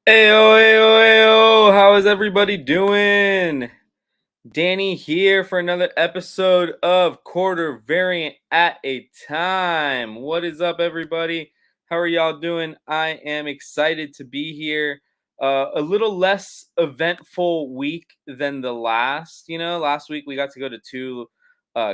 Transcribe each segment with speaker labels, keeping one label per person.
Speaker 1: Ayo, ayo, ayo, how is everybody doing? Danny here for another episode of Quarter Variant at a Time. What is up, everybody? How are y'all doing? I am excited to be here. A little less eventful week than the last. Last week we got to go to two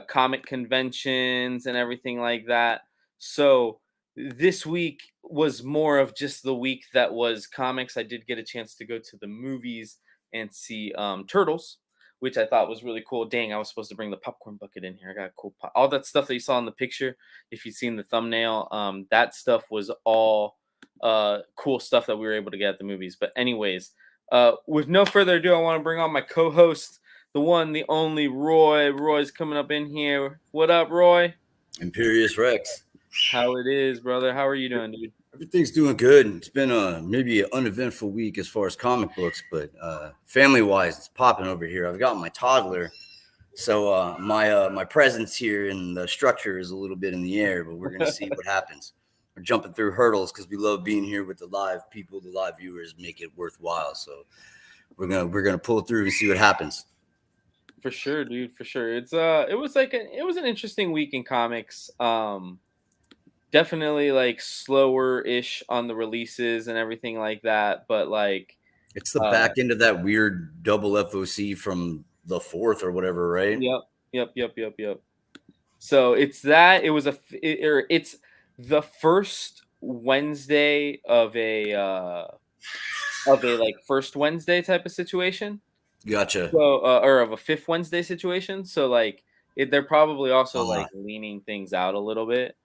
Speaker 1: comic conventions and everything like that. So this week was more of just the week that was comics. I did get a chance to go to the movies and see Turtles, which I thought was really cool. Dang, I was supposed to bring the popcorn bucket in here. I got a cool all that stuff that you saw in the picture. If you've seen the thumbnail, that stuff was all cool stuff that we were able to get at the movies. But anyways, with no further ado, I want to bring on my co-host, the one, the only Roy. Roy's coming up in here. What up, Roy?
Speaker 2: Imperious Rex.
Speaker 1: How it is, brother? How are you doing, dude?
Speaker 2: Everything's doing good. It's been maybe an uneventful week as far as comic books, but family-wise, it's popping over here. I've got my toddler, so my presence here in the structure is a little bit in the air, but we're gonna see what happens. We're jumping through hurdles because we love being here with the live people, the live viewers, make it worthwhile. So we're gonna pull through and see what happens.
Speaker 1: For sure, dude. For sure. It was an interesting week in comics. Definitely like slower-ish on the releases and everything like that, but like
Speaker 2: it's the back end of that weird double FOC from the 4th or whatever, right?
Speaker 1: Yep. So it's that. It's the first Wednesday of a like first Wednesday type of situation.
Speaker 2: Gotcha.
Speaker 1: So or of a fifth Wednesday situation. So like they're probably also like leaning things out a little bit.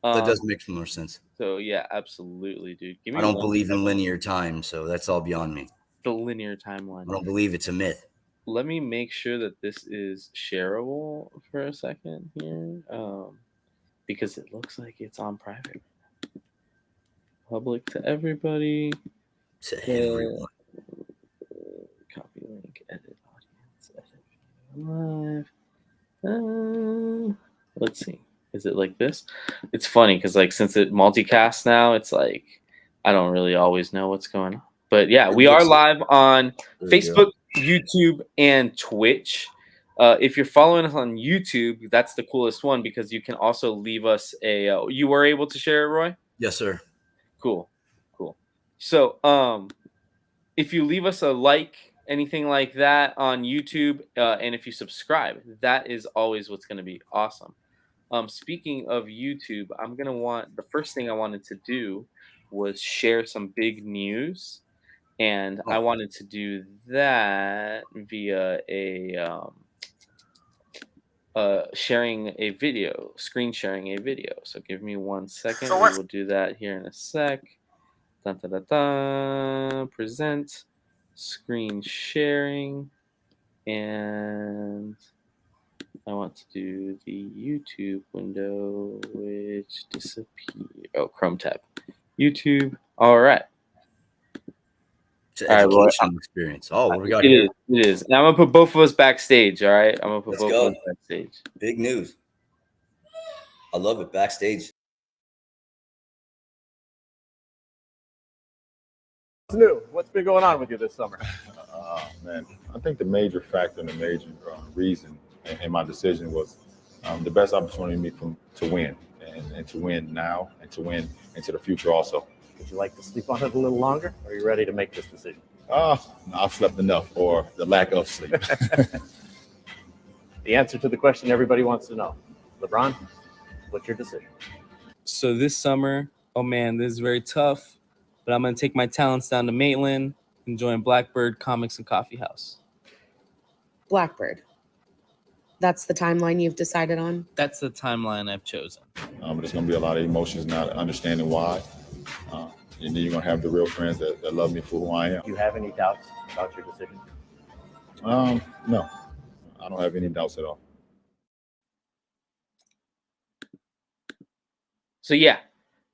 Speaker 2: That does make more sense.
Speaker 1: So yeah, absolutely, dude.
Speaker 2: I don't believe in linear time, so that's all beyond me.
Speaker 1: The linear timeline.
Speaker 2: I don't believe it's a myth.
Speaker 1: Let me make sure that this is shareable for a second here, because it looks like it's on private. Public to everybody.
Speaker 2: To everyone.
Speaker 1: Copy link, edit audience, edit live. Let's see. Is it like this? It's funny because like since it multicasts now, it's like I don't really always know what's going on. But yeah, we are live on Facebook, YouTube, and Twitch. If you're following us on YouTube, that's the coolest one because you can also leave us a. You were able to share it, Roy?
Speaker 2: Yes, sir.
Speaker 1: Cool. So, if you leave us a like, anything like that on YouTube, and if you subscribe, that is always what's going to be awesome. Speaking of YouTube, the first thing I wanted to do was share some big news, and I wanted to do that via sharing a video, screen sharing a video. So give me 1 second. We will do that here in a sec. Present screen sharing, and I want to do the YouTube window, which disappeared. Oh, Chrome tab. YouTube. All right.
Speaker 2: It's an educational experience. Oh, what we got here?
Speaker 1: It is. And I'm going to put both of us backstage, all right? I'm going to put both of us backstage.
Speaker 2: Big news. I love it. Backstage.
Speaker 3: What's new? What's been going on with you this summer?
Speaker 4: Man, I think the major factor and the major reason in my decision was the best opportunity to win and to win now and to win into the future also.
Speaker 3: Would you like to sleep on it a little longer? Or are you ready to make this decision?
Speaker 4: No, I've slept enough, or the lack of sleep.
Speaker 3: The answer to the question everybody wants to know. LeBron, what's your decision?
Speaker 1: So this summer, oh man, this is very tough. But I'm going to take my talents down to Maitland and join Blackbird Comics and Coffee House.
Speaker 5: Blackbird. That's the timeline you've decided on?
Speaker 1: That's the timeline I've chosen.
Speaker 4: But it's going to be a lot of emotions, not understanding why. And then you're going to have the real friends that love me for who I am.
Speaker 3: Do you have any doubts about your decision?
Speaker 4: No, I don't have any doubts at all.
Speaker 1: So yeah.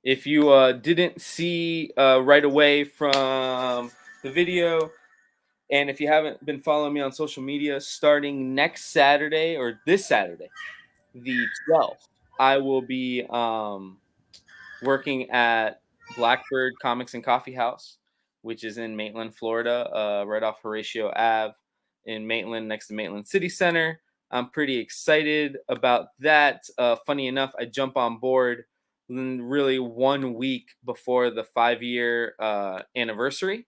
Speaker 1: If you didn't see right away from the video, and if you haven't been following me on social media, starting next Saturday or this Saturday, the 12th, I will be working at Blackbird Comics and Coffee House, which is in Maitland, Florida, right off Horatio Ave in Maitland, next to Maitland City Center. I'm pretty excited about that. Funny enough, I jump on board really 1 week before the 5-year anniversary.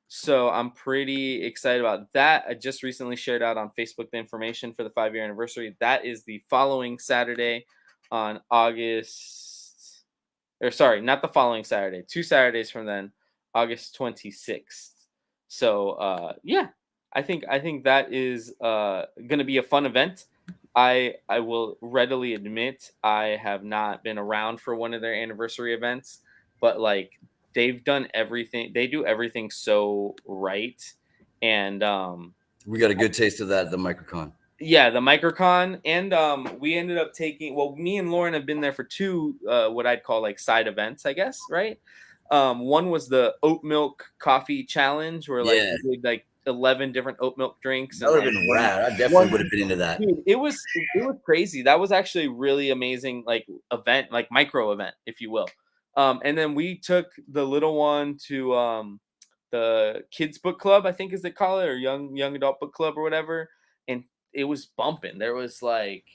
Speaker 1: So I'm pretty excited about that. I just recently shared out on Facebook the information for the 5-year anniversary. That is the following Saturday on August, or sorry, not the following Saturday, 2 Saturdays from then, August 26th. So yeah, I think that is going to be a fun event. I will readily admit I have not been around for one of their anniversary events, but like they've done everything. They do everything so right. And
Speaker 2: We got a good taste of that at the Microcon.
Speaker 1: yeah, the Microcon. And we ended up taking, well, me and Lauren have been there for 2 what I'd call like side events, I guess, right? One was the oat milk coffee challenge where like
Speaker 2: Yeah.
Speaker 1: we did like 11 different oat milk drinks.
Speaker 2: That would have been rad. I definitely would have been into that.
Speaker 1: Dude, it was crazy. That was actually a really amazing like event, like micro event, if you will. And then we took the little one to the kids book club, I think is they call it, or young adult book club or whatever. And it was bumping. There was like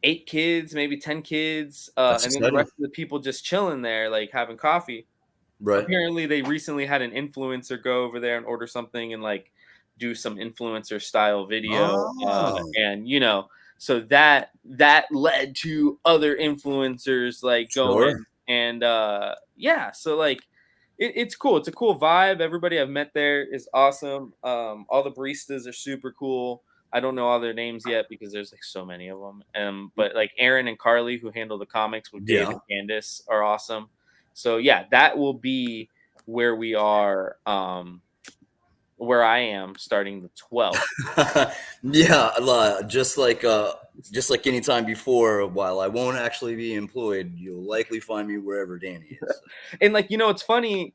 Speaker 1: 8 kids, maybe 10 kids, and then
Speaker 2: exciting.
Speaker 1: the rest of the people just chilling there, like having coffee.
Speaker 2: Right.
Speaker 1: Apparently, they recently had an influencer go over there and order something and like do some influencer style video, and you know, so that led to other influencers like going
Speaker 2: Sure.
Speaker 1: and yeah, so like it's cool. It's a cool vibe. Everybody I've met there is awesome. All the baristas are super cool. I don't know all their names yet because there's like so many of them. But like Aaron and Carly, who handle the comics with Dave
Speaker 2: Yeah.
Speaker 1: and Candace, are awesome. So yeah, that will be where we are, where I am starting the 12th.
Speaker 2: Yeah, just like any time before, while I won't actually be employed, you'll likely find me wherever Danny is.
Speaker 1: And like, you know, it's funny,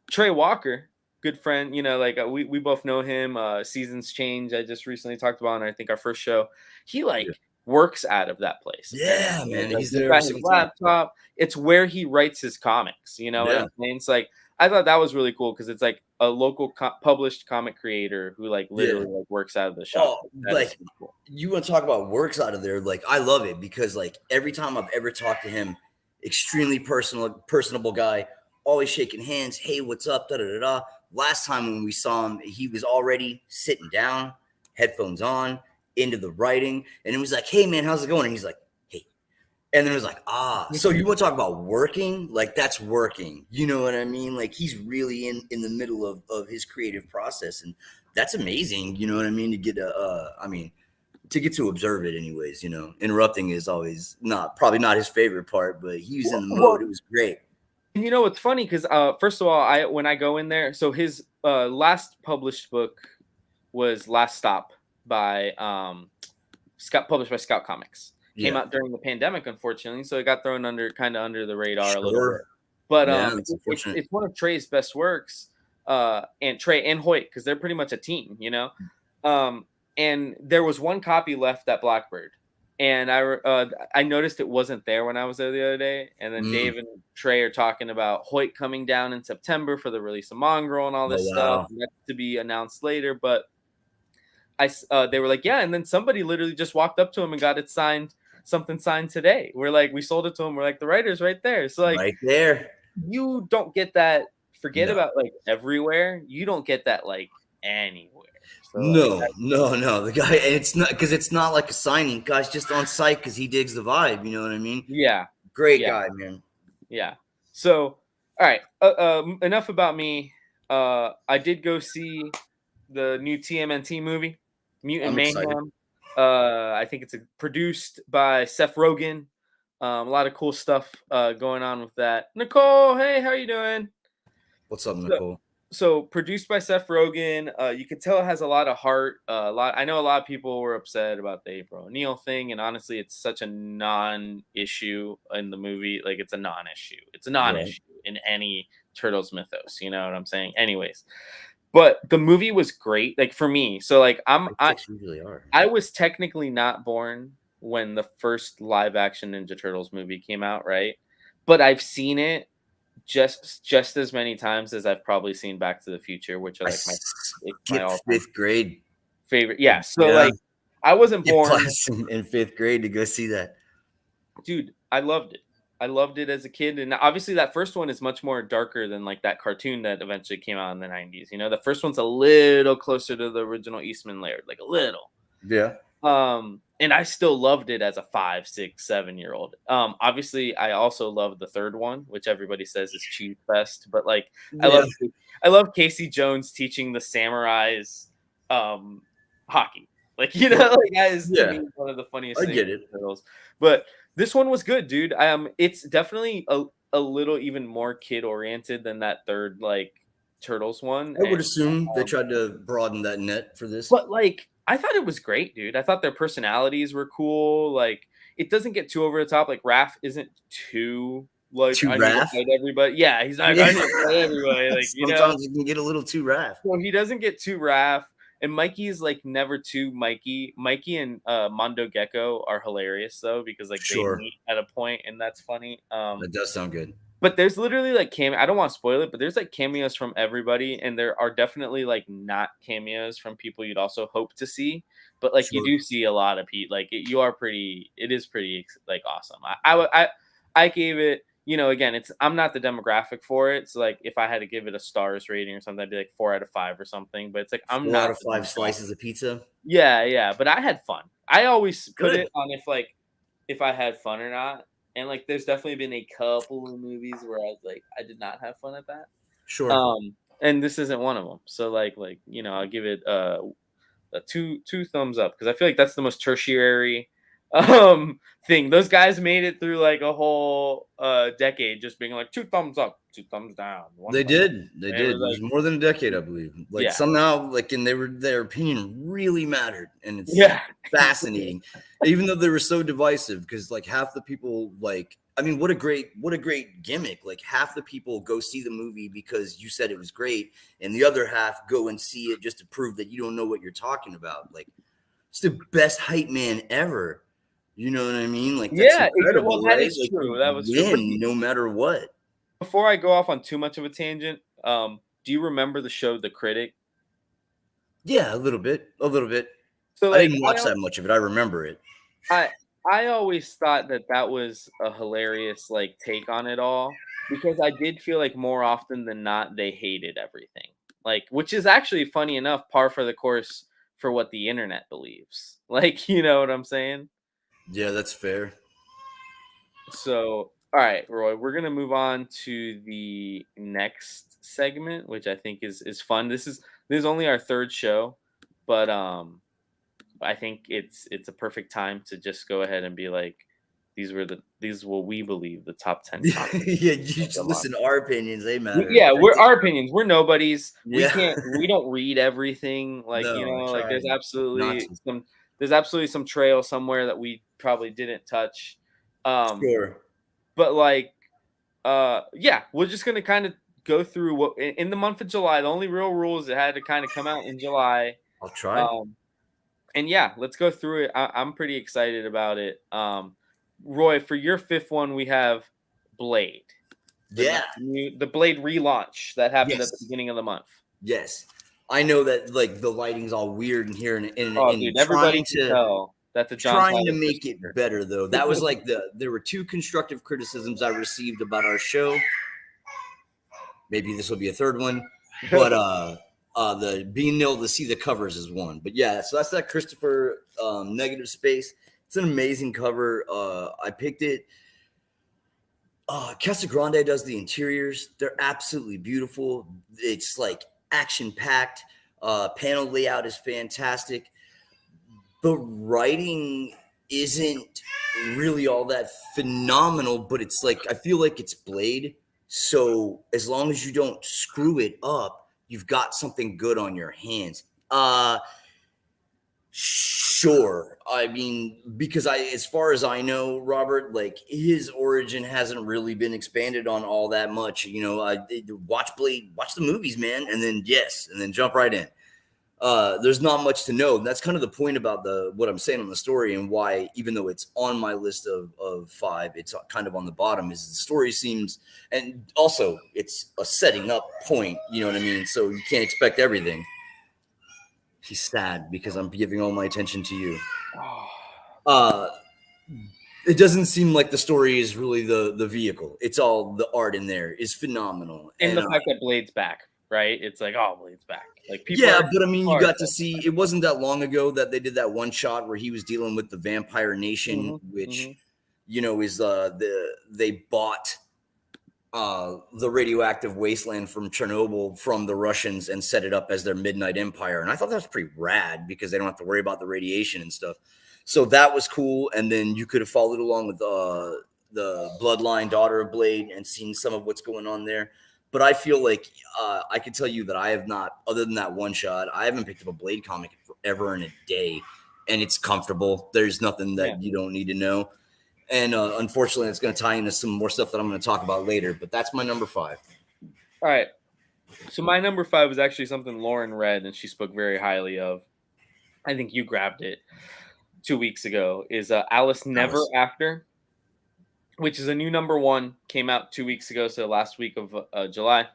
Speaker 1: Trey Walker, good friend, you know, like we both know him. Seasons Change, I just recently talked about on I think our first show. He like works out of that place.
Speaker 2: Yeah,
Speaker 1: And,
Speaker 2: man,
Speaker 1: like,
Speaker 2: he's
Speaker 1: he's
Speaker 2: there
Speaker 1: got
Speaker 2: every
Speaker 1: his
Speaker 2: single time.
Speaker 1: laptop. It's where he writes his comics. You know what
Speaker 2: Yeah.
Speaker 1: I'm saying? It's like I thought that was really cool because it's like a local published comic creator who like literally like works out of the shop.
Speaker 2: Oh,
Speaker 1: That is
Speaker 2: like
Speaker 1: super cool.
Speaker 2: you want to talk about works out of there? Like I love it because like every time I've ever talked to him, extremely personable guy, always shaking hands. Hey, what's up? Da da da da. Last time when we saw him, he was already sitting down, headphones on, into the writing, and it was like, "Hey, man, how's it going?" And he's like, "Hey," and then it was like, "Ah." So you want to talk about working? Like that's working. You know what I mean? Like he's really in the middle of his creative process, and that's amazing. You know what I mean? To get to get to observe it anyways, you know. Interrupting is always probably not his favorite part, but he was in the mode. It was great.
Speaker 1: And you know, it's funny because first of all, when I go in there, so his last published book was Last Stop by published by Scout Comics. Came out during the pandemic, unfortunately, so it got thrown under the radar a little bit. But it's one of Trey's best works, and Trey and Hoyt, because they're pretty much a team, you know. And there was one copy left at Blackbird, and I noticed it wasn't there when I was there the other day. And then Dave and Trey are talking about Hoyt coming down in September for the release of Mongrel and all this stuff. And that's to be announced later, but they were like, yeah. And then somebody literally just walked up to him and got it signed. Something signed today. We're like, we sold it to him. We're like, the writer's right there. So like,
Speaker 2: right there,
Speaker 1: you don't get that. Forget about like everywhere. You don't get that like anywhere. So,
Speaker 2: no. The guy, it's not because it's not like a signing. Guy's just on site because he digs the vibe. You know what I mean?
Speaker 1: Yeah.
Speaker 2: Great guy, man.
Speaker 1: Yeah. So, all right. Enough about me. I did go see the new TMNT movie, Mutant Mayhem. I think it's produced by Seth Rogen. A lot of cool stuff going on with that. Nicole, hey, how are you doing?
Speaker 2: What's up, Nicole?
Speaker 1: So produced by Seth Rogen. You could tell it has a lot of heart. I know a lot of people were upset about the April O'Neil thing, and honestly, it's such a non-issue in the movie. Like it's a non-issue. It's a non-issue in any Turtles mythos. You know what I'm saying? Anyways, but the movie was great. Like for me, so like I was technically not born when the first live-action Ninja Turtles movie came out, right? But I've seen it just as many times as I've probably seen Back to the Future, which are like my all-time
Speaker 2: fifth grade.
Speaker 1: favorite. Yeah. So
Speaker 2: Yeah.
Speaker 1: like I wasn't
Speaker 2: Skip
Speaker 1: born.
Speaker 2: class in fifth grade to go see that.
Speaker 1: Dude, I loved it. I loved it as a kid, and obviously that first one is much more darker than like that cartoon that eventually came out in the 90s. You know, the first one's a little closer to the original Eastman Laird, like a little.
Speaker 2: Yeah.
Speaker 1: And I still loved it as a 5, 6, 7-year-old. Obviously I also love the third one, which everybody says is cheese fest, but like
Speaker 2: Yeah.
Speaker 1: I love Casey Jones teaching the samurais hockey. Like, you know, like that is to me one of the funniest
Speaker 2: I
Speaker 1: things.
Speaker 2: get it.
Speaker 1: Turtles. But this one was good, dude. It's definitely a little even more kid oriented than that third like Turtles one.
Speaker 2: I would assume they tried to broaden that net for this.
Speaker 1: But like I thought it was great, dude. I thought their personalities were cool. Like it doesn't get too over the top. Like Raph isn't too like
Speaker 2: Too
Speaker 1: I need to
Speaker 2: Raph?
Speaker 1: fight everybody. Yeah, he's not.
Speaker 2: Yeah.
Speaker 1: I need to fight everybody. Like you know,
Speaker 2: Sometimes it can get a little too Raph.
Speaker 1: so he doesn't get too Raph. And Mikey is like never too Mikey. Mikey and Mondo Gecko are hilarious though because like
Speaker 2: Sure.
Speaker 1: they meet at a point and that's funny.
Speaker 2: That does sound good.
Speaker 1: But there's literally like I don't want to spoil it, but there's like cameos from everybody, and there are definitely like not cameos from people you'd also hope to see. But like you
Speaker 2: Sure.
Speaker 1: do see a lot of people. Like it is pretty like awesome. I gave it. You know, again, I'm not the demographic for it. So like if I had to give it a stars rating or something, I'd be like 4 out of 5 or something. But it's like I'm
Speaker 2: 4
Speaker 1: not
Speaker 2: out of
Speaker 1: the
Speaker 2: 5
Speaker 1: demographic.
Speaker 2: slices of pizza.
Speaker 1: Yeah. But I had fun. I always put
Speaker 2: Good.
Speaker 1: it on if I had fun or not. And like there's definitely been a couple of movies where I was like, I did not have fun at that.
Speaker 2: Sure.
Speaker 1: And this isn't one of them. So like you know, I'll give it a two thumbs up because I feel like that's the most tertiary thing. Those guys made it through like a whole decade just being like 2 thumbs up, 2 thumbs down.
Speaker 2: They did. They
Speaker 1: And
Speaker 2: did.
Speaker 1: it
Speaker 2: It
Speaker 1: was
Speaker 2: was more than a decade, I believe. Like
Speaker 1: Yeah.
Speaker 2: somehow, like, and their opinion really mattered, and it's
Speaker 1: Yeah.
Speaker 2: fascinating. Even though they were so divisive, because like half the people, like, I mean, what a great gimmick. Like half the people go see the movie because you said it was great, and the other half go and see it just to prove that you don't know what you're talking about. Like it's the best hype man ever. You know what I mean? Like that's incredible,
Speaker 1: that
Speaker 2: right?
Speaker 1: is
Speaker 2: Like,
Speaker 1: true.
Speaker 2: you
Speaker 1: That was true. But
Speaker 2: win no matter what.
Speaker 1: before I go off on too much of a tangent, do you remember the show The Critic?
Speaker 2: Yeah, a little bit.
Speaker 1: So
Speaker 2: I
Speaker 1: like
Speaker 2: didn't watch that much of it. I remember it.
Speaker 1: I always thought that was a hilarious like take on it all because I did feel like more often than not they hated everything. Like which is actually funny enough par for the course for what the internet believes. Like, you know what I'm saying?
Speaker 2: Yeah, that's fair.
Speaker 1: So, all right, Roy, we're going to move on to the next segment, which I think is fun. This is only our third show, but I think it's a perfect time to just go ahead and be like, these is what we believe the top 10
Speaker 2: Yeah,
Speaker 1: comics
Speaker 2: you
Speaker 1: of
Speaker 2: just
Speaker 1: the
Speaker 2: listen
Speaker 1: month.
Speaker 2: to our opinions. They matter.
Speaker 1: Yeah, we're our opinions. We're nobodies.
Speaker 2: Yeah.
Speaker 1: We don't read everything. Like, you
Speaker 2: No,
Speaker 1: know, like
Speaker 2: try not
Speaker 1: there's absolutely some trail somewhere that we probably didn't touch.
Speaker 2: Sure.
Speaker 1: But like, yeah, we're just gonna kind of go through what in the month of July. The only real rule is it had to kind of come out in July.
Speaker 2: I'll try.
Speaker 1: And yeah, let's go through it. I'm pretty excited about it. Roy, for your fifth one, we have Blade. The Blade relaunch that happened at the beginning of the month.
Speaker 2: Yes. I know that like the lighting's all weird in here, and
Speaker 1: Dude, everybody can tell that's a John
Speaker 2: trying to
Speaker 1: Tyler
Speaker 2: make it
Speaker 1: picture.
Speaker 2: better though. That was like there were 2 constructive criticisms I received about our show. Maybe this will be a third one, but the being able to see the covers is one. But yeah, so that's that Christopher Negative Space. It's an amazing cover. I picked it. Casagrande does the interiors. They're absolutely beautiful. It's like action packed. Panel layout is fantastic. The writing isn't really all that phenomenal, but it's like I feel like it's Blade. So as long as you don't screw it up, you've got something good on your hands. Sure. I mean, because as far as I know, Robert, like his origin hasn't really been expanded on all that much. You know, watch Blade, watch the movies, man, and then jump right in. there's not much to know. That's kind of the point about what I'm saying on the story, and why, even though it's on my list of 5, it's kind of on the bottom, is the story seems, and also it's a setting up point, you know what I mean? So you can't expect everything. He's sad because I'm giving all my attention to you. It doesn't seem like the story is really the vehicle. It's all the art in there is phenomenal.
Speaker 1: And the fact that Blade's back, right? It's like, oh, Blade's back. Like, people
Speaker 2: but I mean, you got to see, it wasn't that long ago that they did that one shot where he was dealing with the Vampire Nation, which, you know, is they bought the radioactive wasteland from Chernobyl from the Russians and set it up as their Midnight Empire. And I thought that was pretty rad because they don't have to worry about the radiation and stuff. So that was cool. And then you could have followed along with the Bloodline Daughter of Blade and seen some of what's going on there. But I feel like I can tell you that I have not, other than that one shot, I haven't picked up a Blade comic forever in a day. And it's comfortable. There's nothing that you don't need to know. And unfortunately, it's going to tie into some more stuff that I'm going to talk about later. But that's my number 5.
Speaker 1: All right. So my number 5 was actually something Lauren read, and she spoke very highly of. I think you grabbed it 2 weeks ago, is Alice Never After, which is a new number 1, came out 2 weeks ago, so last week of July.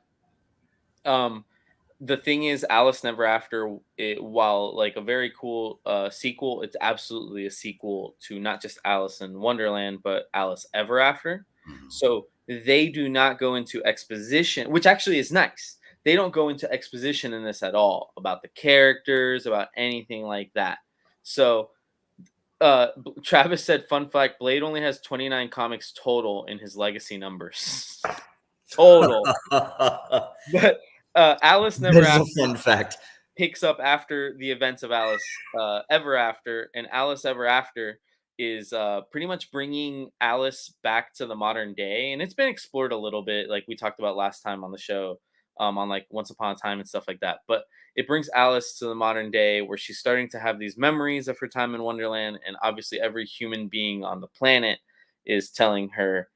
Speaker 1: The thing is, Alice Never After, while like a very cool sequel, it's absolutely a sequel to not just Alice in Wonderland, but Alice Ever After. So they do not go into exposition, which actually is nice. They don't go into exposition in this at all about the characters, about anything like that. So Travis said, fun fact, Blade only has 29 comics total in his legacy numbers. Total. But Alice Never After,
Speaker 2: fun fact,
Speaker 1: picks up after the events of Alice Ever After, and Alice Ever After is pretty much bringing Alice back to the modern day, and it's been explored a little bit, like we talked about last time on the show, on like Once Upon a Time and stuff like that. But it brings Alice to the modern day, where she's starting to have these memories of her time in Wonderland, and obviously every human being on the planet is telling her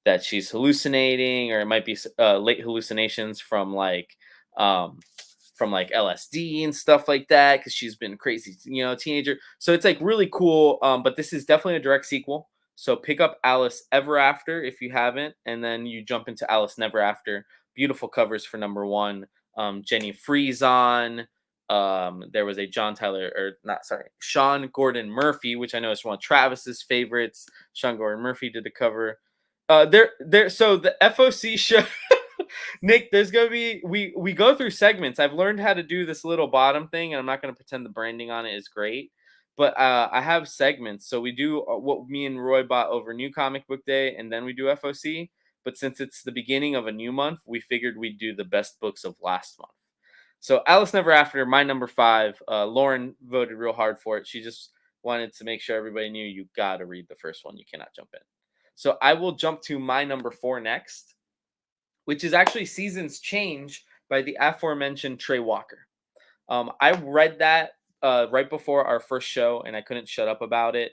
Speaker 1: that she's hallucinating, or it might be late hallucinations from like LSD and stuff like that, because she's been crazy, you know, teenager. So it's like really cool. But this is definitely a direct sequel. So pick up Alice Ever After if you haven't, and then you jump into Alice Never After. Beautiful covers for number 1. Jenny Frieson. There was a Sean Gordon Murphy, which I know is one of Travis's favorites. Sean Gordon Murphy did the cover. So the FOC show. Nick, there's gonna be we go through segments. I've learned how to do this little bottom thing, and I'm not gonna pretend the branding on it is great, but I have segments. So we do what me and Roy bought over New Comic Book Day, and then we do FOC. But since it's the beginning of a new month, we figured we'd do the best books of last month. So Alice Never After, my number 5. Lauren voted real hard for it. She just wanted to make sure everybody knew you got to read the first one. You cannot jump in. So I will jump to my number 4 next, which is actually Seasons Change by the aforementioned Trey Walker. I read that right before our first show, and I couldn't shut up about it.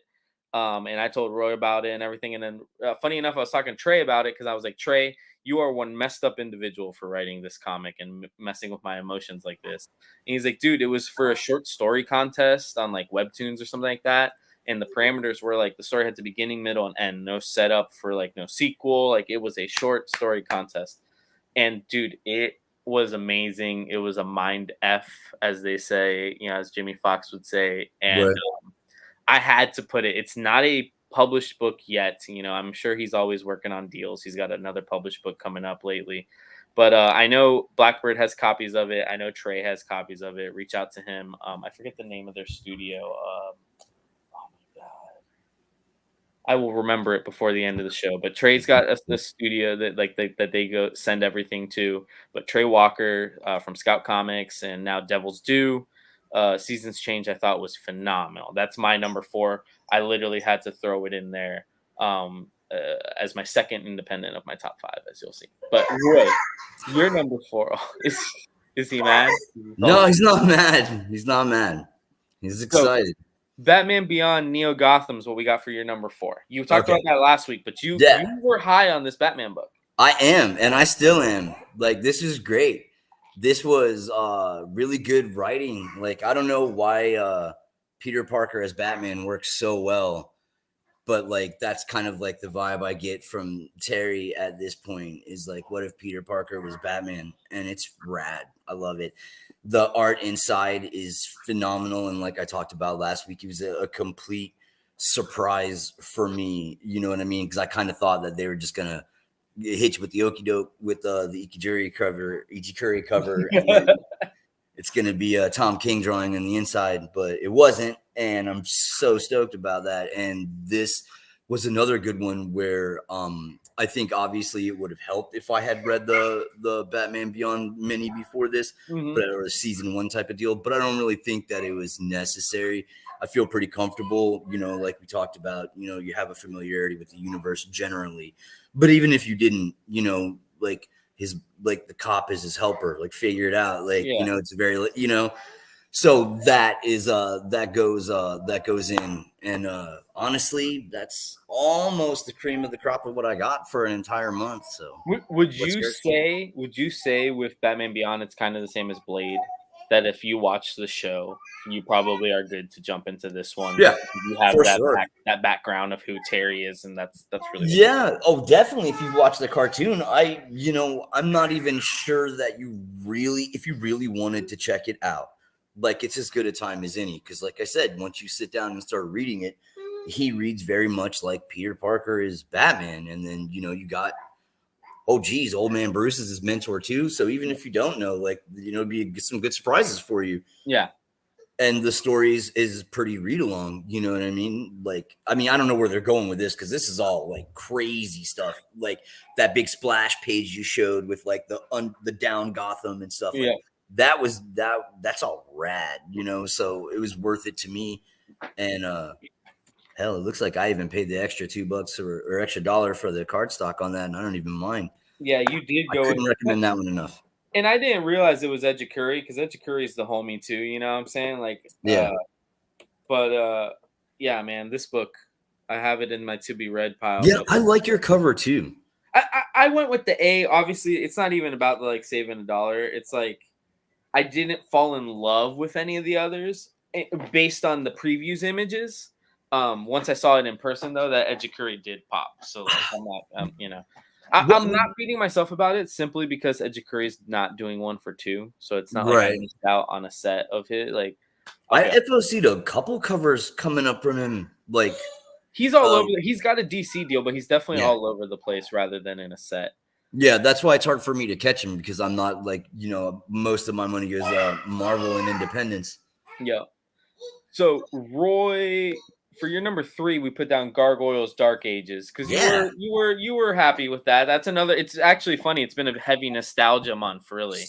Speaker 1: And I told Roy about it and everything. And then funny enough, I was talking to Trey about it, because I was like, Trey, you are one messed up individual for writing this comic and messing with my emotions like this. And he's like, dude, it was for a short story contest on like Webtoons or something like that. And the parameters were like the story had the beginning, middle, and end. No setup for like no sequel. Like it was a short story contest. And dude, it was amazing. It was a mind F, as they say, you know, as Jimmy Fox would say. And
Speaker 2: right.
Speaker 1: I had to put it. It's not a published book yet. You know, I'm sure he's always working on deals. He's got another published book coming up lately. But I know Blackbird has copies of it. I know Trey has copies of it. Reach out to him. I forget the name of their studio. Oh my God. I will remember it before the end of the show. But Trey's got the studio that they go send everything to. But Trey Walker from Scout Comics and now Devil's Due. Seasons Change, I thought was phenomenal. That's my number 4. I literally had to throw it in there as my second independent of my top 5, as you'll see. But Roy, your number 4 is he mad?
Speaker 2: No, he's not mad. He's not mad. He's excited.
Speaker 1: So, Batman Beyond Neo Gotham is what we got for your number 4. You talked about that last week, but you were high on this Batman book.
Speaker 2: I am, and I still am. Like, this is great. this was really good writing. Like, I don't know why Peter Parker as Batman works so well, but like that's kind of like the vibe I get from Terry at this point is like, what if Peter Parker was Batman? And it's rad. I love it. The art inside is phenomenal, and like I talked about last week, it was a complete surprise for me. You know what I mean? Because I kind of thought that they were just gonna hit you with the okie doke with the Ikiguri cover, and then it's gonna be Tom King drawing on the inside, but it wasn't, and I'm so stoked about that. And this was another good one where I think obviously it would have helped if I had read the Batman Beyond mini before this, but or a season 1 type of deal. But I don't really think that it was necessary. I feel pretty comfortable, you know, like we talked about, you know, you have a familiarity with the universe generally. But even if you didn't, you know, like the cop is his helper, like figure it out. Like, you know, it's very, you know, so that is that goes in. And honestly, that's almost the cream of the crop of what I got for an entire month. So
Speaker 1: would you say with Batman Beyond it's kind of the same as Blade, that if you watch the show you probably are good to jump into this one?
Speaker 2: Yeah,
Speaker 1: you have
Speaker 2: for
Speaker 1: that
Speaker 2: sure.
Speaker 1: that background of who Terry is, and that's really
Speaker 2: yeah. Oh, definitely. If you've watched the cartoon, I'm not even sure that if you really wanted to check it out, like it's as good a time as any. Because like I said, once you sit down and start reading it, he reads very much like Peter Parker is Batman. And then, you know, you got, oh geez, old man Bruce is his mentor too. So even if you don't know, like, you know, it'd be some good surprises for you.
Speaker 1: Yeah.
Speaker 2: And the stories is pretty read along, you know what I mean? Like, I mean, I don't know where they're going with this because this is all like crazy stuff, like that big splash page you showed with like the down Gotham and stuff.
Speaker 1: Yeah.
Speaker 2: Like, that's all rad, you know. So it was worth it to me. And hell, it looks like I even paid the extra $2 or extra $1 for the cardstock on that, and I don't even mind.
Speaker 1: Yeah, you did go.
Speaker 2: I couldn't recommend that one enough.
Speaker 1: And I didn't realize it was Ejikuri because Ejikuri is the homie too. You know what I'm saying? Like,
Speaker 2: yeah.
Speaker 1: Yeah, man, this book, I have it in my to be read pile.
Speaker 2: Yeah, I like your cover too.
Speaker 1: I went with the A. Obviously, it's not even about like saving $1. It's like I didn't fall in love with any of the others based on the previews images. Once I saw it in person, though, that Ejikuri did pop. So like, I'm not, you know. I'm not beating myself about it simply because Ejikuri is not doing 1 for 2, so it's not like I missed out on a set of his. Like, okay.
Speaker 2: I FOC'd a couple covers coming up from him. Like,
Speaker 1: he's all over. He's got a DC deal, but he's definitely all over the place rather than in a set.
Speaker 2: Yeah, that's why it's hard for me to catch him because I'm not like, you know, most of my money goes Marvel and Independence.
Speaker 1: Yeah. So Roy, for your number 3, we put down Gargoyles Dark Ages because you were happy with that. That's another. It's actually funny. It's been a heavy nostalgia month, really.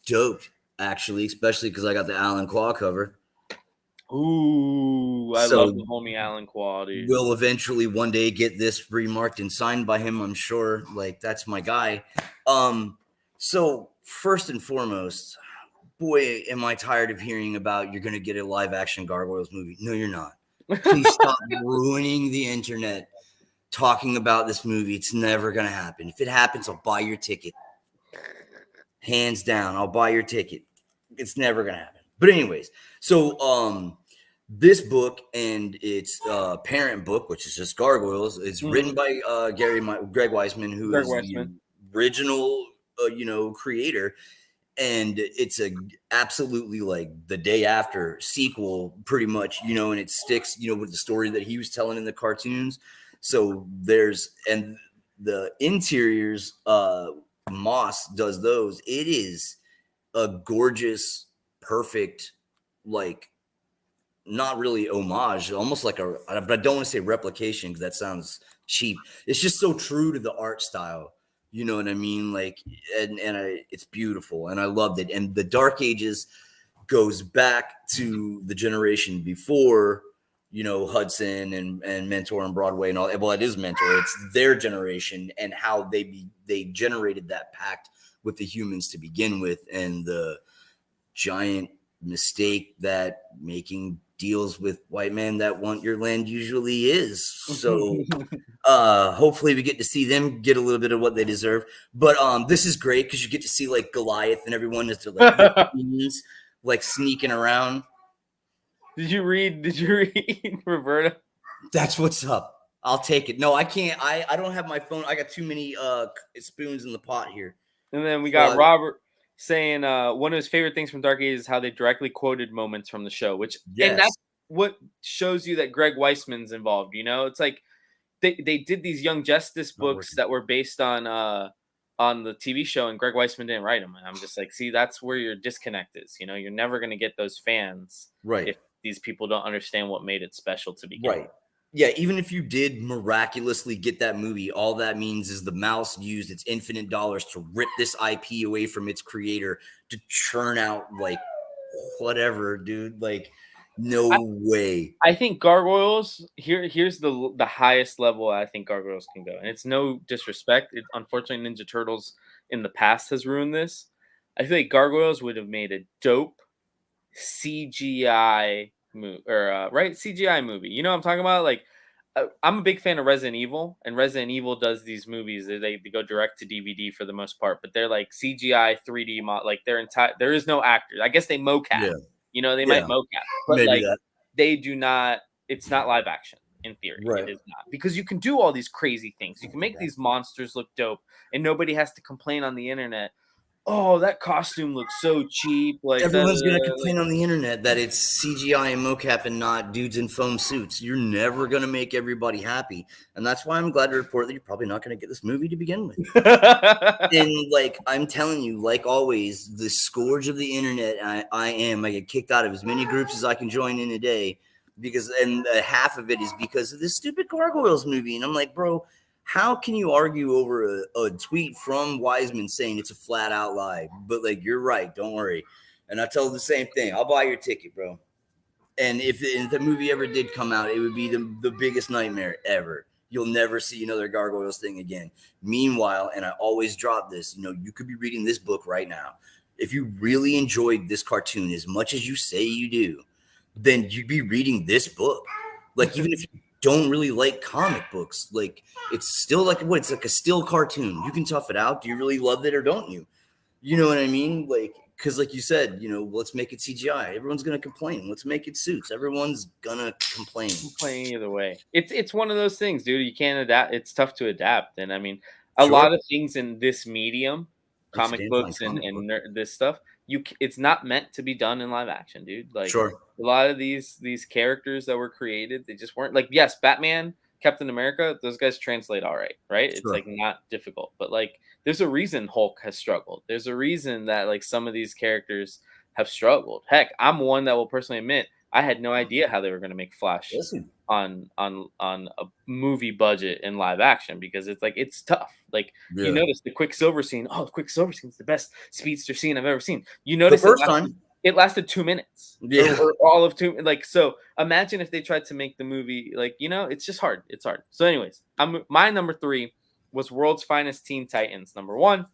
Speaker 2: Dope, actually, especially because I got the Alan Quah cover.
Speaker 1: Ooh, I love the homie Alan Quah, dude.
Speaker 2: We'll eventually one day get this remarked and signed by him, I'm sure. Like, that's my guy. So first and foremost, boy, am I tired of hearing about you're going to get a live action Gargoyles movie. No, you're not. Please stop ruining the internet talking about this movie. It's never going to happen. If it happens, I'll buy your ticket. Hands down, I'll buy your ticket. It's never going to happen. But anyways, so this book and its parent book, which is just Gargoyles, is written by Greg Weisman, who is the original, creator. And it's absolutely like the day after sequel, pretty much, and it sticks, with the story that he was telling in the cartoons. So and the interiors, Moss does those. It is a gorgeous, perfect, like, not really homage, almost like but I don't want to say replication because that sounds cheap. It's just so true to the art style. You know what I mean? Like, it's beautiful, and I loved it. And the Dark Ages goes back to the generation before, Hudson and Mentor and Broadway and all. Well, it is Mentor. It's their generation and how they generated that pact with the humans to begin with, and the giant mistake that making deals with white men that want your land usually is. So hopefully we get to see them get a little bit of what they deserve. But this is great because you get to see like Goliath and everyone as they're like like sneaking around.
Speaker 1: Did you read Roberta?
Speaker 2: That's what's up. I'll take it. No, I can't. I don't have my phone. I got too many spoons in the pot here.
Speaker 1: And then we got Robert saying one of his favorite things from Dark Ages is how they directly quoted moments from the show, which and that's what shows you that Greg Weisman's involved. You know, it's like they did these Young Justice books that were based on the TV show, and Greg Weisman didn't write them. And I'm just like, see, that's where your disconnect is. You know, you're never going to get those fans if these people don't understand what made it special to begin with.
Speaker 2: Yeah, even if you did miraculously get that movie, all that means is the mouse used its infinite dollars to rip this IP away from its creator to churn out like whatever, dude. Like, no way.
Speaker 1: I think Gargoyles here's the highest level I think Gargoyles can go, and it's no disrespect. Unfortunately, Ninja Turtles in the past has ruined this. I feel like Gargoyles would have made a dope CGI movie CGI movie. You know what I'm talking about? Like, I'm a big fan of Resident Evil, and Resident Evil does these movies. They go direct to DVD for the most part, but they're like CGI 3D like their entire. There is no actors. I guess they mocap.
Speaker 2: Yeah.
Speaker 1: You know, they might mocap, but
Speaker 2: maybe
Speaker 1: like
Speaker 2: that.
Speaker 1: they do not. It's not live action in theory.
Speaker 2: Right.
Speaker 1: It is not, because you can do all these crazy things. You can make these monsters look dope, and nobody has to complain on the internet. Oh, that costume looks so cheap. Like
Speaker 2: everyone's gonna complain on the internet that it's CGI and mocap and not dudes in foam suits. You're never gonna make everybody happy, and that's why I'm glad to report that you're probably not gonna get this movie to begin with. And like I'm telling you, like always, the scourge of the internet. I get kicked out of as many groups as I can join in a day because, and half of it is because of this stupid Gargoyles movie. And I'm like, bro. How can you argue over a tweet from Wiseman saying it's a flat out lie? But like, you're right. Don't worry. And I tell the same thing. I'll buy your ticket, bro. And if the movie ever did come out, it would be the biggest nightmare ever. You'll never see another Gargoyles thing again. Meanwhile, and I always drop this, you could be reading this book right now. If you really enjoyed this cartoon as much as you say you do, then you'd be reading this book. Like, even if you don't really like comic books, like it's still like it's like a still cartoon. You can tough it out. Do you really love it or don't you? You know what I mean? Like, because like you said, let's make it CGI. Everyone's gonna complain. Let's make it suits. Everyone's gonna complain.
Speaker 1: Either way. It's one of those things, dude. You can't adapt. It's tough to adapt. And I mean, a lot of things in this medium, comic books and this stuff, it's not meant to be done in live action, dude. Like a lot of these characters that were created, they just weren't like, yes, Batman, Captain America, those guys translate all right? It's like not difficult, but like there's a reason Hulk has struggled. There's a reason that like some of these characters have struggled. Heck, I'm one that will personally admit I had no idea how they were going to make Flash on a movie budget in live action, because it's like it's tough. Like you notice the Quicksilver scene. Oh, the Quicksilver scene is the best speedster scene I've ever seen. You notice
Speaker 2: the first time
Speaker 1: it lasted 2 minutes. Or all of 2. Like, so imagine if they tried to make the movie like, it's just hard. It's hard. So anyways, my number 3 was World's Finest Teen Titans. Number 1,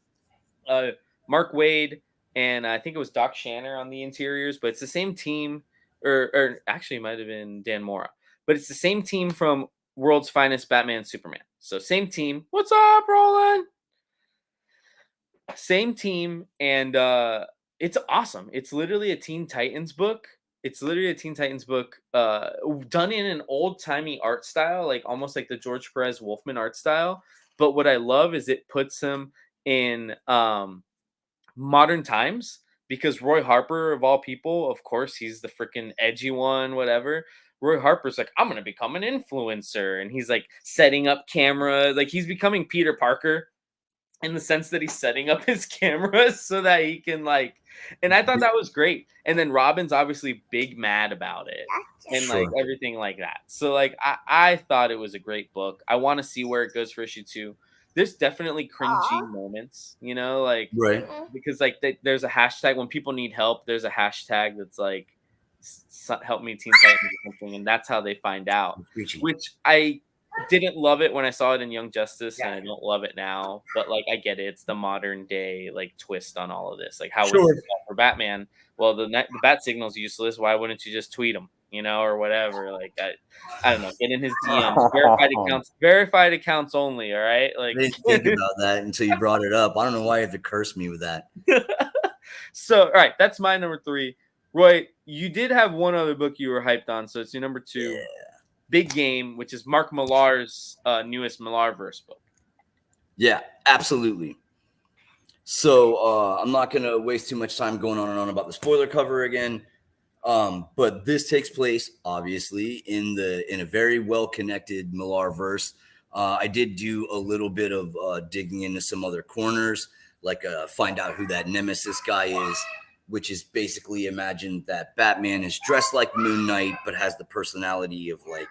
Speaker 1: Mark Waid, and I think it was Doc Shanner on the interiors, but it's the same team, or actually it might have been Dan Mora, but it's the same team from World's Finest Batman Superman. So same team. What's up, Roland? Same team, and it's awesome. It's literally a Teen Titans book. Done in an old-timey art style, like almost like the George Perez Wolfman art style. But what I love is it puts him in modern times, because Roy Harper, of all people, of course, he's the freaking edgy one, whatever. Roy Harper's like, I'm going to become an influencer. And he's like setting up cameras. Like he's becoming Peter Parker in the sense that he's setting up his cameras so that he can like, and I thought that was great. And then Robin's obviously big mad about it and like everything like that. So like, I thought it was a great book. I want to see where it goes for issue 2. There's definitely cringy moments, like, because like there's a hashtag when people need help. There's a hashtag that's like, help me Teen Titans or something, and that's how they find out. Which I didn't love it when I saw it in Young Justice, and I don't love it now. But like, I get it. It's the modern day like twist on all of this. Like, how would you for Batman? Well, the bat signal's useless. Why wouldn't you just tweet him? or whatever. Like I don't know, get in his DMs. Verified accounts only. All right, like
Speaker 2: I didn't think about that until you brought it up. I don't know why you have to curse me with that.
Speaker 1: So, all right, that's my number 3. Roy, you did have one other book you were hyped on, so it's your number 2.
Speaker 2: Yeah.
Speaker 1: Big Game, which is Mark Millar's newest Millarverse book.
Speaker 2: Yeah, absolutely. So I'm not going to waste too much time going on and on about the spoiler cover again. But this takes place, obviously, in a very well-connected Millarverse. I did do a little bit of digging into some other corners, like find out who that Nemesis guy is, which is basically imagine that Batman is dressed like Moon Knight, but has the personality of like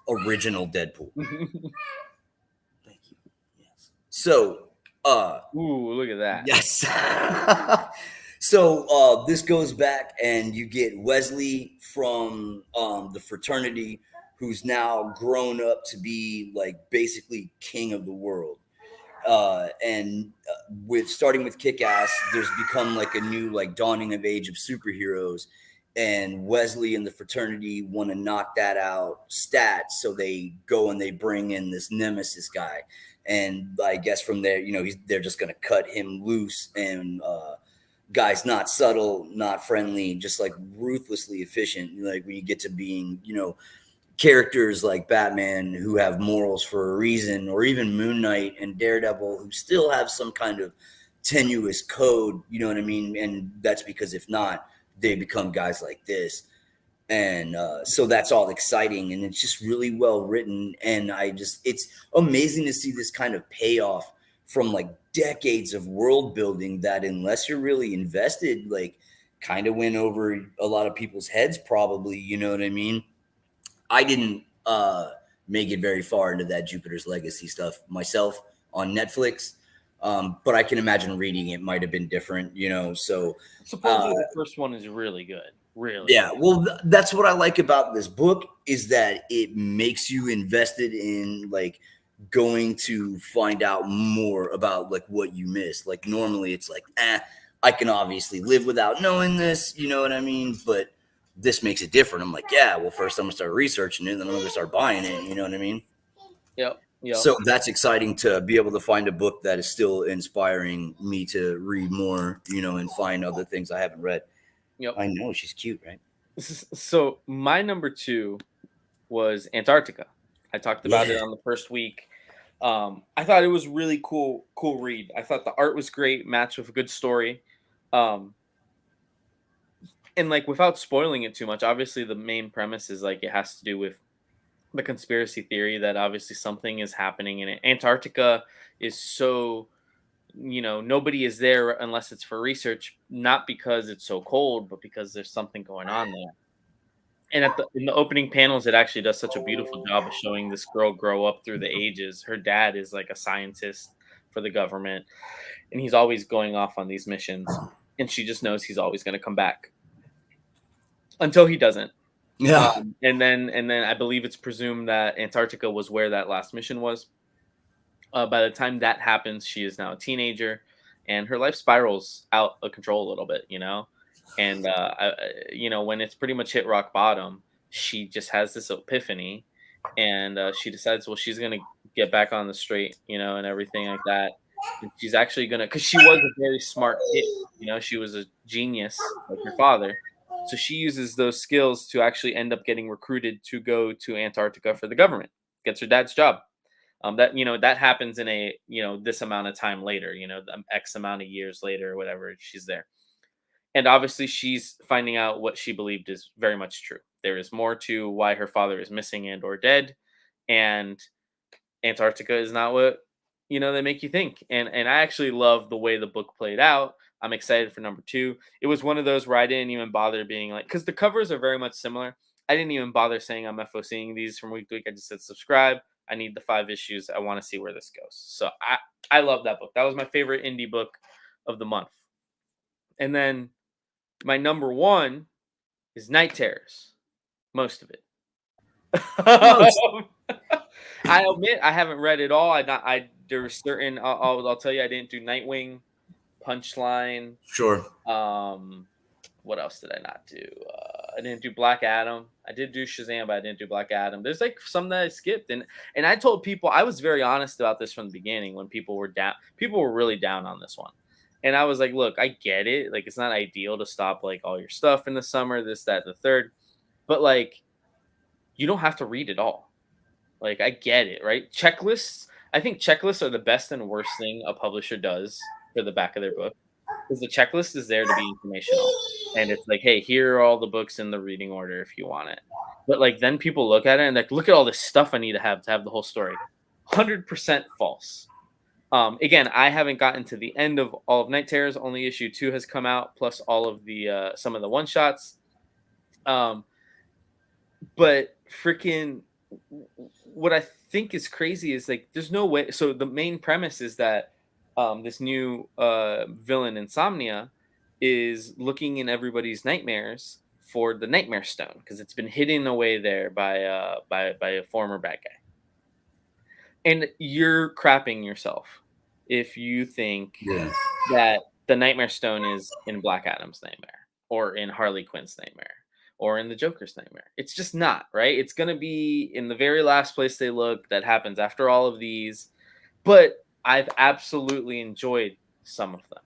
Speaker 2: original Deadpool. Thank you. Yes. So,
Speaker 1: ooh, look at that.
Speaker 2: Yes. So this goes back, and you get Wesley from the fraternity, who's now grown up to be like basically king of the world. And with starting with Kick-Ass, there's become like a new like dawning of age of superheroes, and Wesley and the fraternity want to knock that out stat, so they go and they bring in this Nemesis guy, and I guess from there, they're just gonna cut him loose, and guy's not subtle, not friendly, just like ruthlessly efficient. Like when you get to being, characters like Batman who have morals for a reason, or even Moon Knight and Daredevil who still have some kind of tenuous code, you know what I mean? And that's because if not, they become guys like this. And so that's all exciting, and it's just really well written. And it's amazing to see this kind of payoff from like decades of world building that, unless you're really invested, like kind of went over a lot of people's heads probably, you know what I mean? I didn't make it very far into that Jupiter's Legacy stuff myself on Netflix, but I can imagine reading it might have been different, so
Speaker 1: supposedly the first one is really good. Really?
Speaker 2: Yeah. Well, that's what I like about this book, is that it makes you invested in like going to find out more about like what you missed. Like normally it's like, I can obviously live without knowing this, you know what I mean? But this makes it different. I'm like, yeah, well, first I'm gonna start researching it, then I'm gonna start buying it, you know what I mean?
Speaker 1: Yep.
Speaker 2: So that's exciting to be able to find a book that is still inspiring me to read more, and find other things I haven't read.
Speaker 1: Yep.
Speaker 2: I know, she's cute, right?
Speaker 1: So my number 2 was Antarctica. I talked about it on the first week. I thought it was really cool read. I thought the art was great, matched with a good story. And like without spoiling it too much, obviously the main premise is like it has to do with the conspiracy theory that obviously something is happening in it. Antarctica is so, nobody is there unless it's for research, not because it's so cold, but because there's something going on there. And in the opening panels, it actually does such a beautiful job of showing this girl grow up through the ages. Her dad is like a scientist for the government, and he's always going off on these missions, and she just knows he's always going to come back until he doesn't.
Speaker 2: Yeah.
Speaker 1: And then I believe it's presumed that Antarctica was where that last mission was. By the time that happens, she is now a teenager, and her life spirals out of control a little bit, And when it's pretty much hit rock bottom, she just has this epiphany, and she decides, well, she's gonna get back on the straight, and everything like that. And she's actually gonna, because she was a very smart kid, she was a genius like her father. So she uses those skills to actually end up getting recruited to go to Antarctica for the government. Gets her dad's job. That happens in a this amount of time later. X amount of years later or whatever, she's there. And obviously, she's finding out what she believed is very much true. There is more to why her father is missing and or dead, and Antarctica is not what they make you think. And I actually love the way the book played out. I'm excited for number 2. It was one of those where I didn't even bother being like, because the covers are very much similar. I didn't even bother saying I'm FOCing these from week to week. I just said subscribe. I need the 5 issues. I want to see where this goes. So I love that book. That was my favorite indie book of the month. And then my number 1 is Night Terrors. Most of it. I admit I haven't read it all. There's certain I'll tell you I didn't do Nightwing, Punchline.
Speaker 2: Sure.
Speaker 1: What else did I not do? I didn't do Black Adam. I did do Shazam, but I didn't do Black Adam. There's like some that I skipped, and I told people, I was very honest about this from the beginning when people were down. People were really down on this one, and I was like, look, I get it. Like, it's not ideal to stop like all your stuff in the summer, this, that, the third, but like, you don't have to read it all. Like, I get it, right? Checklists. I think checklists are the best and worst thing a publisher does for the back of their book, because the checklist is there to be informational, and it's like, hey, here are all the books in the reading order if you want it. But like, then people look at it and like, look at all this stuff I need to have the whole story. 100% false. Again, I haven't gotten to the end of all of Night Terrors. Only issue 2 has come out, plus all of the some of the one shots. But freaking, what I think is crazy is like, there's no way. So the main premise is that this new villain, Insomnia, is looking in everybody's nightmares for the Nightmare Stone, because it's been hidden away there by a former bad guy. And you're crapping yourself if you think that the Nightmare Stone is in Black Adam's nightmare, or in Harley Quinn's nightmare, or in the Joker's nightmare. It's just not, right? It's going to be in the very last place they look. That happens after all of these. But I've absolutely enjoyed some of them.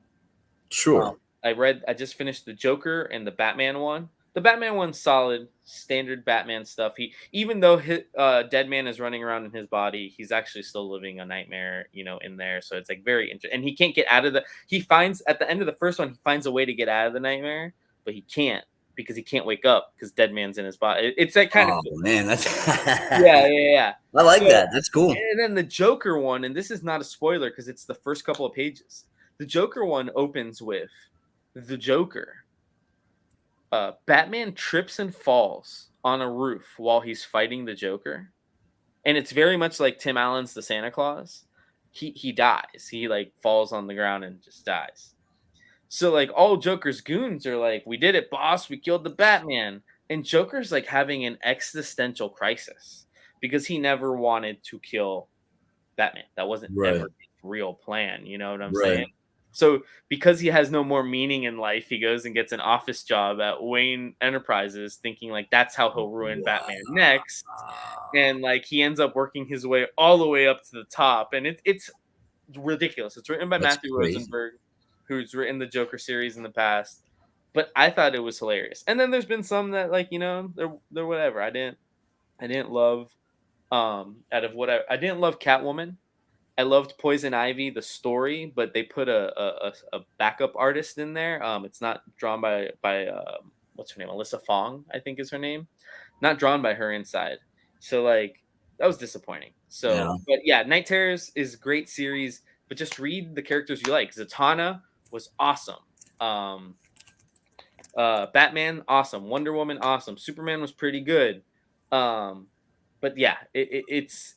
Speaker 2: Sure.
Speaker 1: I just finished the Joker and the Batman one. The Batman one's solid, standard Batman stuff. Even though Deadman is running around in his body, he's actually still living a nightmare, in there. So it's like very interesting. And he can't get out of he finds at the end of the first one, he finds a way to get out of the nightmare, but he can't, because he can't wake up because Deadman's in his body. It's that kind of cool.
Speaker 2: Man, that's
Speaker 1: yeah.
Speaker 2: I like that. That's cool.
Speaker 1: And then the Joker one, and this is not a spoiler because it's the first couple of pages. The Joker one opens with the Joker. Batman trips and falls on a roof while he's fighting the Joker, and it's very much like Tim Allen's The Santa Claus. He dies. He like falls on the ground and just dies. So like, all Joker's goons are like, "We did it, boss. We killed the Batman." And Joker's like having an existential crisis because he never wanted to kill Batman. That wasn't ever his real plan. You know what I'm saying? So because he has no more meaning in life, he goes and gets an office job at Wayne Enterprises, thinking like that's how he'll ruin Batman next. And like, he ends up working his way all the way up to the top. And it's ridiculous. It's written by Matthew Rosenberg, who's written the Joker series in the past. But I thought it was hilarious. And then there's been some that like, they're whatever. I didn't love I didn't love Catwoman. I loved Poison Ivy, the story, but they put a backup artist in there. It's not drawn by what's her name? Alyssa Fong, I think is her name. Not drawn by her inside. So like, that was disappointing. So, But yeah, Night Terrors is a great series, but just read the characters you like. Zatanna was awesome. Batman, awesome. Wonder Woman, awesome. Superman was pretty good. But yeah, it's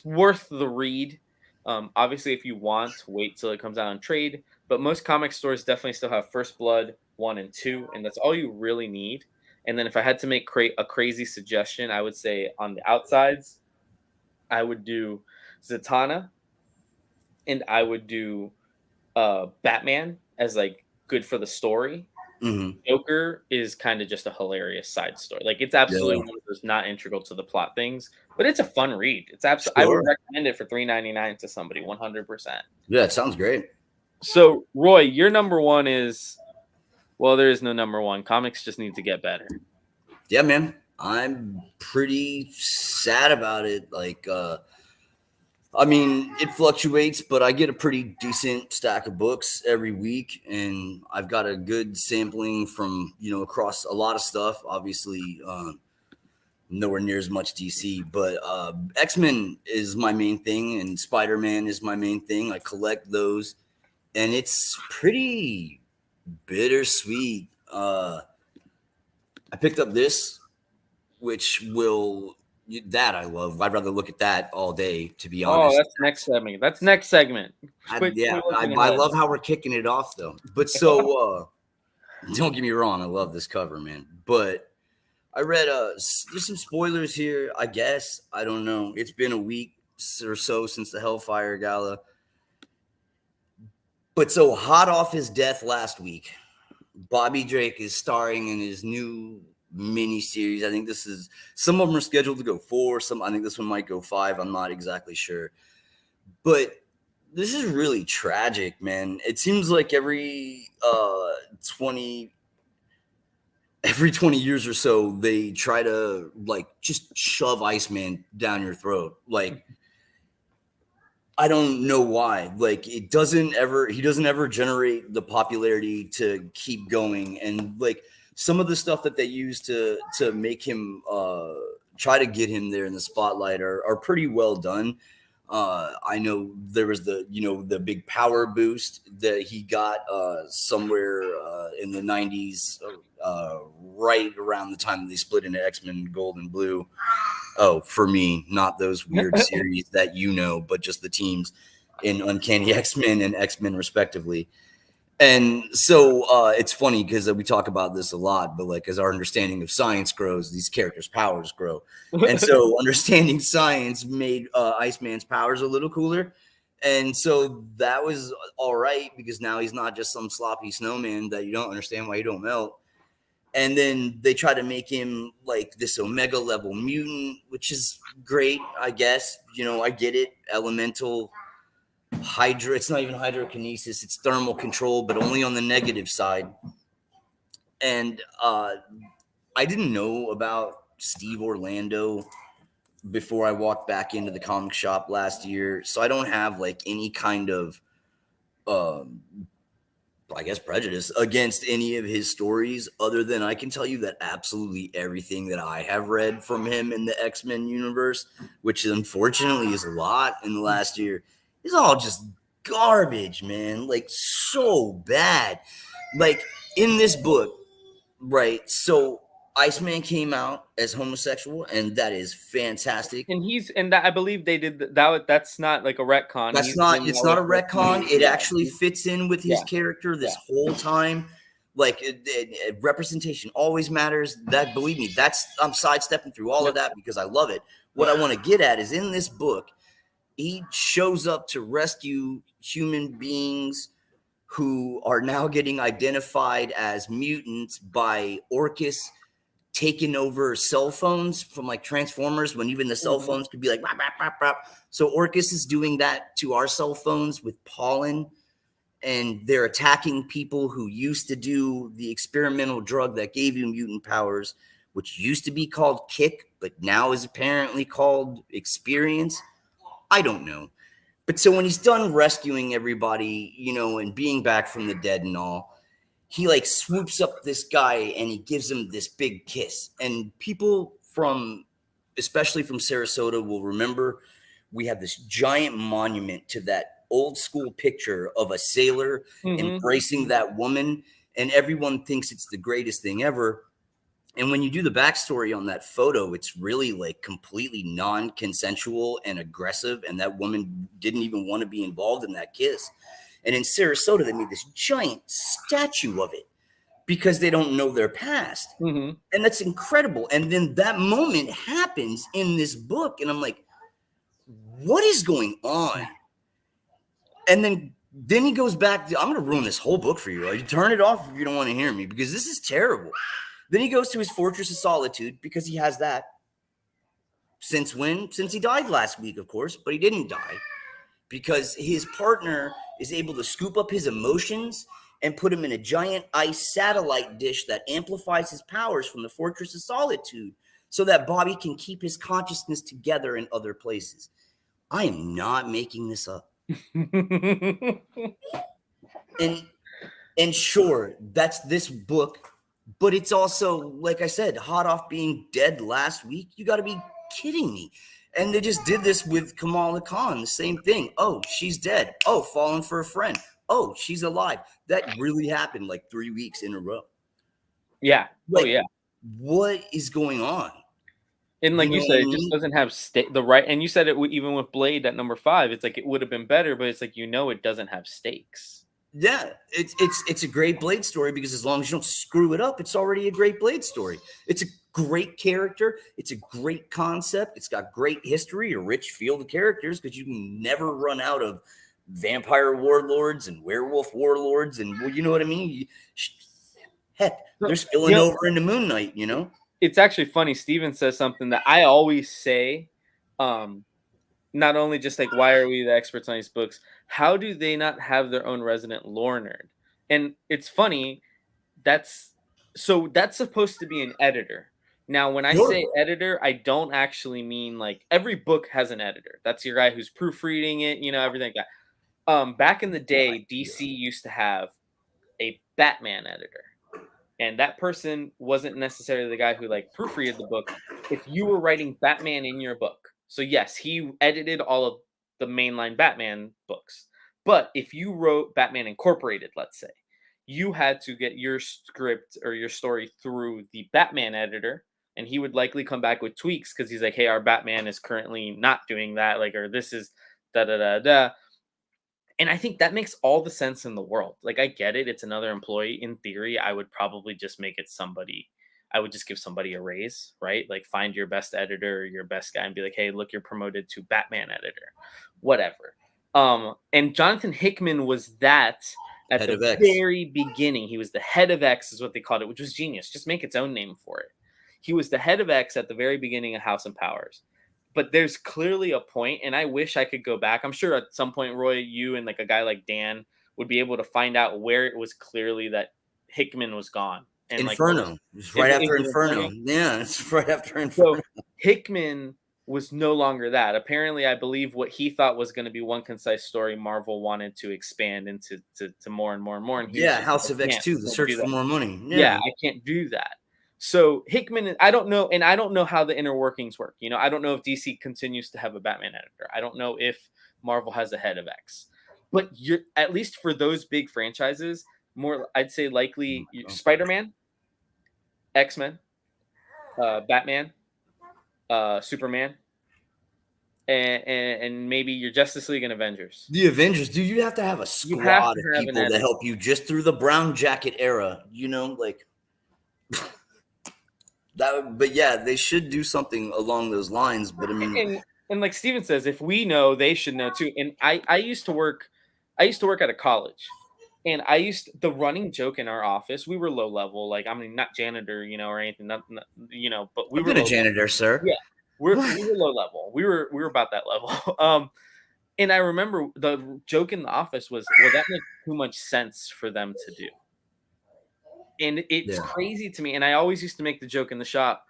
Speaker 1: worth the read. Obviously, if you want, wait till it comes out on trade. But most comic stores definitely still have First Blood 1 and 2, and that's all you really need. And then if I had to make a crazy suggestion, I would say on the outsides, I would do Zatanna, and I would do Batman as like good for the story. Mm-hmm. Joker is kind of just a hilarious side story. Like, it's absolutely one of those not integral to the plot things, but it's a fun read. It's absolutely. I would recommend it for $3.99 to somebody, 100%.
Speaker 2: Yeah, it sounds great.
Speaker 1: So, Roy, your number one is, well, there is no number one. Comics just need to get better.
Speaker 2: Yeah, man. I'm pretty sad about it. Like, I mean, it fluctuates, but I get a pretty decent stack of books every week, and I've got a good sampling from, across a lot of stuff. Obviously, nowhere near as much DC, but X-Men is my main thing, and Spider-Man is my main thing. I collect those, and it's pretty bittersweet. I picked up this, which that I love. I'd rather look at that all day, to be honest.
Speaker 1: Oh, that's next segment.
Speaker 2: I love how we're kicking it off, though. But so, don't get me wrong. I love this cover, man. But I read there's some spoilers here, I guess. I don't know. It's been a week or so since the Hellfire Gala. But so, hot off his death last week, Bobby Drake is starring in his new mini series. I think some of them are scheduled to go 4. I think this one might go 5. I'm not exactly sure. But this is really tragic, man. It seems like every 20 years or so, they try to like just shove Iceman down your throat. Like, I don't know why. Like, he doesn't ever generate the popularity to keep going. And like some of the stuff that they use to make him try to get him there in the spotlight are pretty well done. I know there was the big power boost that he got somewhere in the 90s, right around the time they split into X-Men Gold and Blue. Oh, for me, not those weird series that but just the teams in Uncanny X-Men and X-Men respectively. And so it's funny because we talk about this a lot, but like as our understanding of science grows, these characters' powers grow. And so understanding science made Iceman's powers a little cooler. And so that was all right because now he's not just some sloppy snowman that you don't understand why you don't melt. And then they try to make him like this Omega level mutant, which is great, I guess. I get it. Elemental Hydra, it's not even hydrokinesis, it's thermal control, but only on the negative side. And I didn't know about Steve Orlando before I walked back into the comic shop last year, so I don't have like any kind of I guess prejudice against any of his stories, other than I can tell you that absolutely everything that I have read from him in the X-Men universe, which unfortunately is a lot in the last year, is all just garbage, man. Like, so bad. Like, in this book, right? So Iceman came out as homosexual, and that is fantastic.
Speaker 1: And that I believe they did that. That's not like a retcon.
Speaker 2: It's not a retcon. It actually fits in with his character this whole time. Like, representation always matters. That, believe me, I'm sidestepping through all of that because I love it. What I want to get at is in this book, he shows up to rescue human beings who are now getting identified as mutants by Orcus taking over cell phones from like Transformers, when even the cell phones could be like, rap, rap, rap, rap. So Orcus is doing that to our cell phones with pollen, and they're attacking people who used to do the experimental drug that gave you mutant powers, which used to be called Kick, but now is apparently called Experience. I don't know. But so when he's done rescuing everybody, and being back from the dead and all, he like swoops up this guy and he gives him this big kiss. And people especially from Sarasota, will remember we have this giant monument to that old school picture of a sailor embracing that woman. And everyone thinks it's the greatest thing ever. And when you do the backstory on that photo, it's really like completely non-consensual and aggressive. And that woman didn't even want to be involved in that kiss. And in Sarasota, they made this giant statue of it because they don't know their past. And that's incredible. And then that moment happens in this book. And I'm like, what is going on? And then he goes back. I'm going to ruin this whole book for you. You turn it off if you don't want to hear me, because this is terrible. Then he goes to his Fortress of Solitude, because he has that. Since when? Since he died last week, of course, but he didn't die because his partner is able to scoop up his emotions and put him in a giant ice satellite dish that amplifies his powers from the Fortress of Solitude so that Bobby can keep his consciousness together in other places. I am not making this up. And sure, that's this book. But it's also, like I said, hot off being dead last week. You got to be kidding me. And they just did this with Kamala Khan, the same thing. Oh, she's dead. Oh, fallen for a friend. Oh, she's alive. That really happened like 3 weeks in a row.
Speaker 1: Yeah.
Speaker 2: Like, what is going on?
Speaker 1: And like you said, it just doesn't have the right. And you said it even with Blade at number 5. It's like it would have been better, but it's like it doesn't have stakes.
Speaker 2: Yeah, it's a great Blade story because as long as you don't screw it up, it's already a great Blade story. It's a great character. It's a great concept. It's got great history, a rich field of characters, because you can never run out of vampire warlords and werewolf warlords. And, well, you know what I mean? Heck, they're spilling over into Moon Knight,
Speaker 1: it's actually funny. Steven says something that I always say. Not only just like, why are we the experts on these books? How do they not have their own resident lore nerd? And it's funny. That's supposed to be an editor. Now, when I say editor, I don't actually mean like every book has an editor. That's your guy who's proofreading it, everything like that. Back in the day, DC used to have a Batman editor. And that person wasn't necessarily the guy who like proofreaded the book. If you were writing Batman in your book, so yes, he edited all of the mainline Batman books. But if you wrote Batman Incorporated, let's say, you had to get your script or your story through the Batman editor, and he would likely come back with tweaks because he's like, hey, our Batman is currently not doing that, like, or this is da da da da. And I think that makes all the sense in the world. Like, I get it. It's another employee. In theory, I would probably just make it somebody. I would just give somebody a raise, right? Like, find your best editor or your best guy and be like, hey, look, you're promoted to Batman editor, whatever. And Jonathan Hickman was that at
Speaker 2: Head
Speaker 1: the
Speaker 2: of X.
Speaker 1: very beginning. He was the head of X, is what they called it, which was genius. Just make its own name for it. He was the head of X at the very beginning of House and Powers. But there's clearly a point, and I wish I could go back. I'm sure at some point, Roy, you and like a guy like Dan would be able to find out where it was clearly that Hickman was gone. And
Speaker 2: Inferno. It's right after Inferno. Yeah, it's right after Inferno.
Speaker 1: So Hickman was no longer that. Apparently, I believe what he thought was going to be one concise story, Marvel wanted to expand into to more and more and more. And
Speaker 2: yeah, House of X 2, the search for more money.
Speaker 1: Yeah, I can't do that. So Hickman, I don't know, and I don't know how the inner workings work. I don't know if DC continues to have a Batman editor. I don't know if Marvel has a head of X. But you're at least for those big franchises, more I'd say likely Spider-Man, X-Men, Batman, Superman, and maybe your Justice League and Avengers.
Speaker 2: The Avengers, dude, you have to have a squad of people to help you just through the brown jacket era. Like. But yeah, they should do something along those lines. But I mean,
Speaker 1: and like Steven says, if we know, they should know too. And I used to work at a college, and the running joke in our office. We were low level, like not janitor, or anything, not but we were
Speaker 2: a janitor, sir.
Speaker 1: Yeah, we were low level. We were about that level. And I remember the joke in the office was, well, that makes too much sense for them to do. And it's crazy to me. And I always used to make the joke in the shop.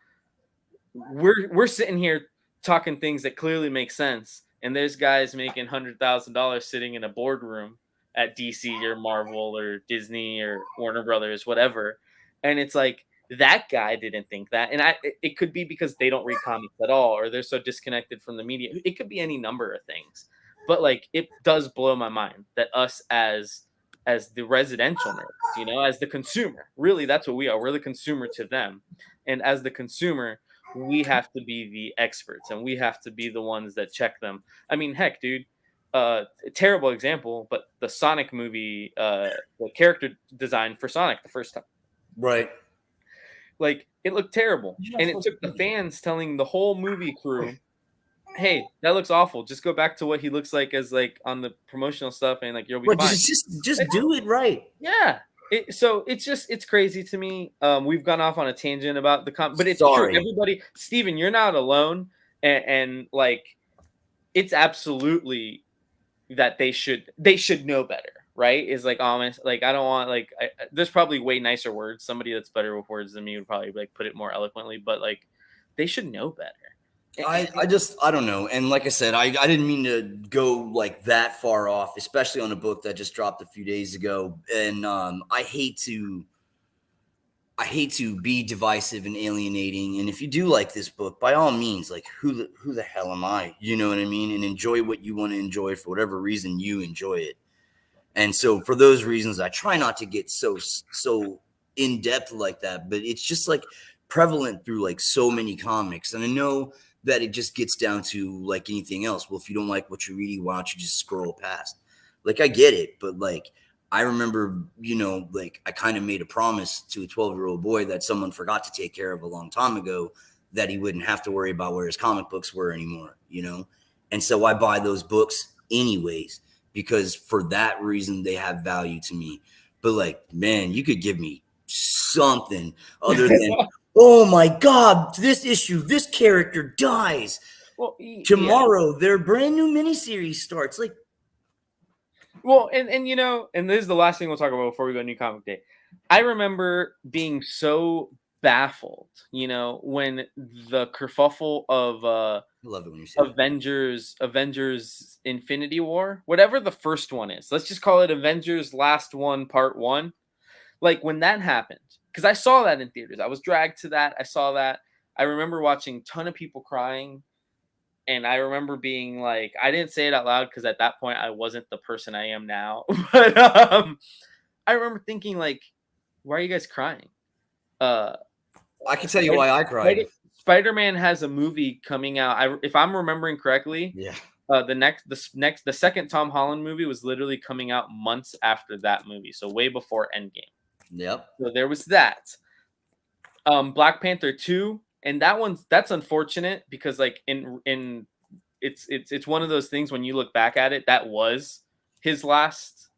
Speaker 1: We're sitting here talking things that clearly make sense. And there's guys making $100,000 sitting in a boardroom at DC or Marvel or Disney or Warner Brothers, whatever. And it's like, that guy didn't think that. And it could be because they don't read comics at all, or they're so disconnected from the media. It could be any number of things. But like, it does blow my mind that us as the residential nerds, as the consumer, really, that's what we are. We're the consumer to them. And as the consumer, we have to be the experts, and we have to be the ones that check them. I mean, heck, dude, terrible example, but the Sonic movie, the character design for Sonic the first time.
Speaker 2: Right.
Speaker 1: Like, it looked terrible. And it took the fans telling the whole movie crew, hey, that looks awful. Just go back to what he looks like as like on the promotional stuff, and like you'll be fine.
Speaker 2: Just do it right.
Speaker 1: Yeah. So it's crazy to me. We've gone off on a tangent about the but it's true. Everybody, Steven, you're not alone, and like it's absolutely that they should know better, right? Is like almost like I don't want like there's probably way nicer words. Somebody that's better with words than me would probably like put it more eloquently, but like they should know better.
Speaker 2: I don't know. And like I said, I didn't mean to go like that far off, especially on a book that just dropped a few days ago. And I hate to be divisive and alienating. And if you do like this book, by all means, like who the hell am I? You know what I mean? And enjoy what you want to enjoy for whatever reason you enjoy it. And so for those reasons, I try not to get so in depth like that, but it's just like prevalent through like so many comics. And I know that it just gets down to like anything else. Well, if you don't like what you're reading, why don't you just scroll past? Like, I get it, but like, I remember, like I kind of made a promise to a 12-year-old boy that someone forgot to take care of a long time ago, that he wouldn't have to worry about where his comic books were anymore, And so I buy those books anyways, because for that reason, they have value to me. But like, man, you could give me something other than oh my God, this issue, this character dies.
Speaker 1: Well,
Speaker 2: Tomorrow, their brand new miniseries starts. Like,
Speaker 1: well, and you know, and this is the last thing we'll talk about before we go to New Comic Day. I remember being so baffled, you know, when the kerfuffle of
Speaker 2: I love it when you say
Speaker 1: Avengers Infinity War, whatever the first one is. Let's just call it Avengers Last One Part 1. Like when that happened, because I saw that in theaters. I was dragged to that. I saw that. I remember watching a ton of people crying. And I remember being like, I didn't say it out loud because at that point I wasn't the person I am now. But I remember thinking like, why are you guys crying?
Speaker 2: I can tell you why I cried.
Speaker 1: Spider-Man has a movie coming out. If I'm remembering correctly,
Speaker 2: Yeah.
Speaker 1: The second Tom Holland movie was literally coming out months after that movie, so way before Endgame.
Speaker 2: Yep.
Speaker 1: So there was that. Black Panther 2, and that's unfortunate because like in it's one of those things when you look back at it, that was his last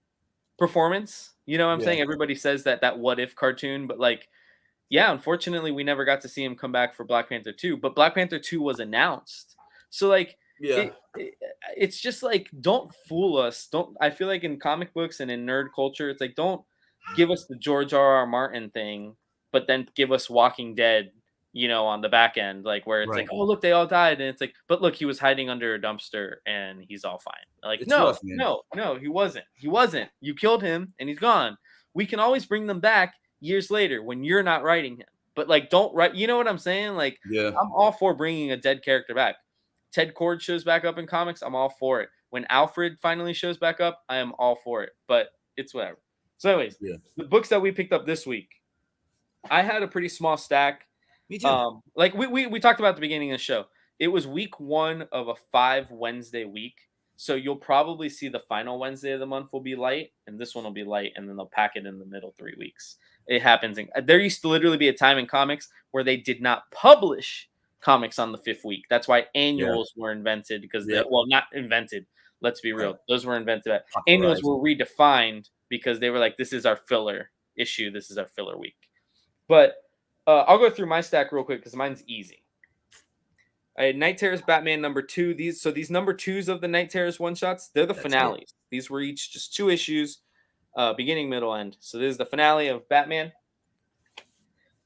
Speaker 1: performance. You know what I'm saying? Everybody says that what if cartoon, but like, yeah, unfortunately we never got to see him come back for Black Panther 2, but Black Panther 2 was announced. So like, it's just like, don't fool us. I feel like in comic books and in nerd culture, it's like, don't give us the George R.R. Martin thing, but then give us Walking Dead, you know, on the back end, like where it's like, oh look, they all died, and it's like, but look, he was hiding under a dumpster and he's all fine. Like,
Speaker 2: It's
Speaker 1: no,
Speaker 2: rough, man.
Speaker 1: no, he wasn't. You killed him and he's gone. We can always bring them back years later when you're not writing him, but like, don't write. You know what I'm saying? Like, I'm all for bringing a dead character back. Ted Kord shows back up in comics, I'm all for it. When Alfred finally shows back up, I am all for it. But it's whatever. So, anyways, the books that we picked up this week, I had a pretty small stack.
Speaker 2: Me too.
Speaker 1: Like we talked about at the beginning of the show. It was week 1 of a 5 Wednesday week. So you'll probably see the final Wednesday of the month will be light, and this one will be light, and then they'll pack it in the middle 3 weeks. It happens. There used to literally be a time in comics where they did not publish comics on the 5th week. That's why annuals were invented, because well, not invented. Let's be real. Those were invented. Annuals were redefined because they were like, this is our filler issue. This is our filler week. But I'll go through my stack real quick because mine's easy. I had Night Terrors Batman number 2. These number 2s of the Night Terrors one-shots, they're the finales. These were each just 2 issues, beginning, middle, end. So this is the finale of Batman.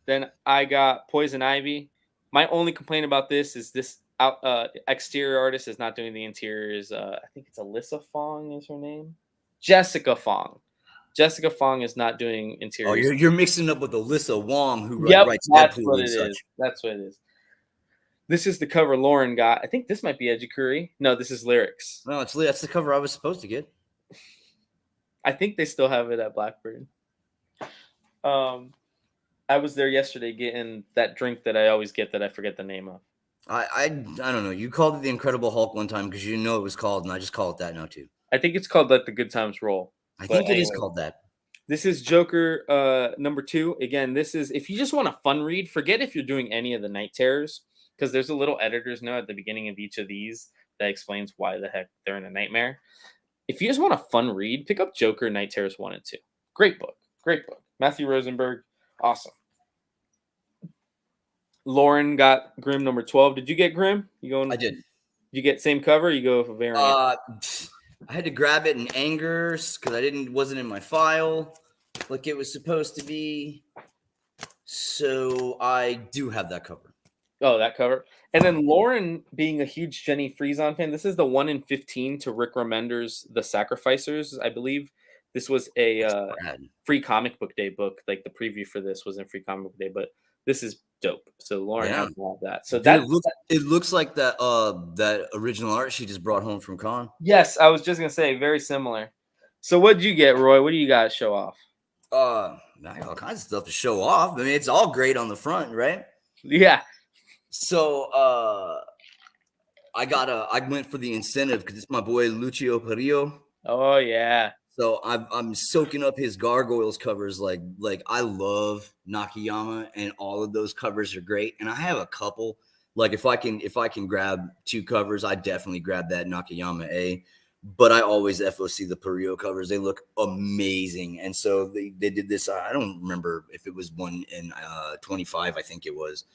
Speaker 1: Then I got Poison Ivy. My only complaint about this is this exterior artist is not doing the interiors. I think it's Alyssa Fong is her name. Jessica Fong. Jessica Fong is not doing interiors.
Speaker 2: Oh, you're mixing up with Alyssa Wong, who writes
Speaker 1: that's
Speaker 2: Deadpool
Speaker 1: what
Speaker 2: and
Speaker 1: it
Speaker 2: such.
Speaker 1: is. That's what it is. This is the cover Lauren got. I think this might be Ejikuri. No, this is Lyrics.
Speaker 2: No, that's the cover I was supposed to get.
Speaker 1: I think they still have it at Blackbird. I was there yesterday getting that drink that I always get that I forget the name of.
Speaker 2: I don't know. You called it the Incredible Hulk one time because you know it was called, and I just call it that now too.
Speaker 1: I think it's called Let the Good Times Roll.
Speaker 2: I think it is called that.
Speaker 1: This is Joker number 2. Again, this is, if you just want a fun read, forget if you're doing any of the Night Terrors, because there's a little editor's note at the beginning of each of these that explains why the heck they're in a nightmare. If you just want a fun read, pick up Joker Night Terrors 1 and 2. Great book. Great book. Matthew Rosenberg. Awesome. Lauren got Grimm number 12. Did you get Grimm?
Speaker 2: I did.
Speaker 1: You get same cover? Or you go for variant?
Speaker 2: I had to grab it in Angers because wasn't in my file like it was supposed to be. So I do have that cover.
Speaker 1: Oh, that cover. And then Lauren, being a huge Jenny Frieson fan, this is the 1 in 15 to Rick Remender's The Sacrificers, I believe. This was a free comic book day book. Like the preview for this was in free comic book day, but this is dope. So Lauren has all that. So
Speaker 2: it looks like that original art she just brought home from Con.
Speaker 1: Yes, I was just gonna say very similar. So what did you get, Roy? What do you got to show off?
Speaker 2: I got all kinds of stuff to show off. I mean, it's all great on the front, right?
Speaker 1: Yeah.
Speaker 2: So I went for the incentive because it's my boy Lucio Perillo.
Speaker 1: Oh yeah.
Speaker 2: So I'm soaking up his Gargoyles covers. Like I love Nakayama, and all of those covers are great. And I have a couple. Like if I can grab 2 covers, I definitely grab that Nakayama A. but I always FOC the Perio covers. They look amazing. And so they did this. I don't remember if it was one in 25, I think it was.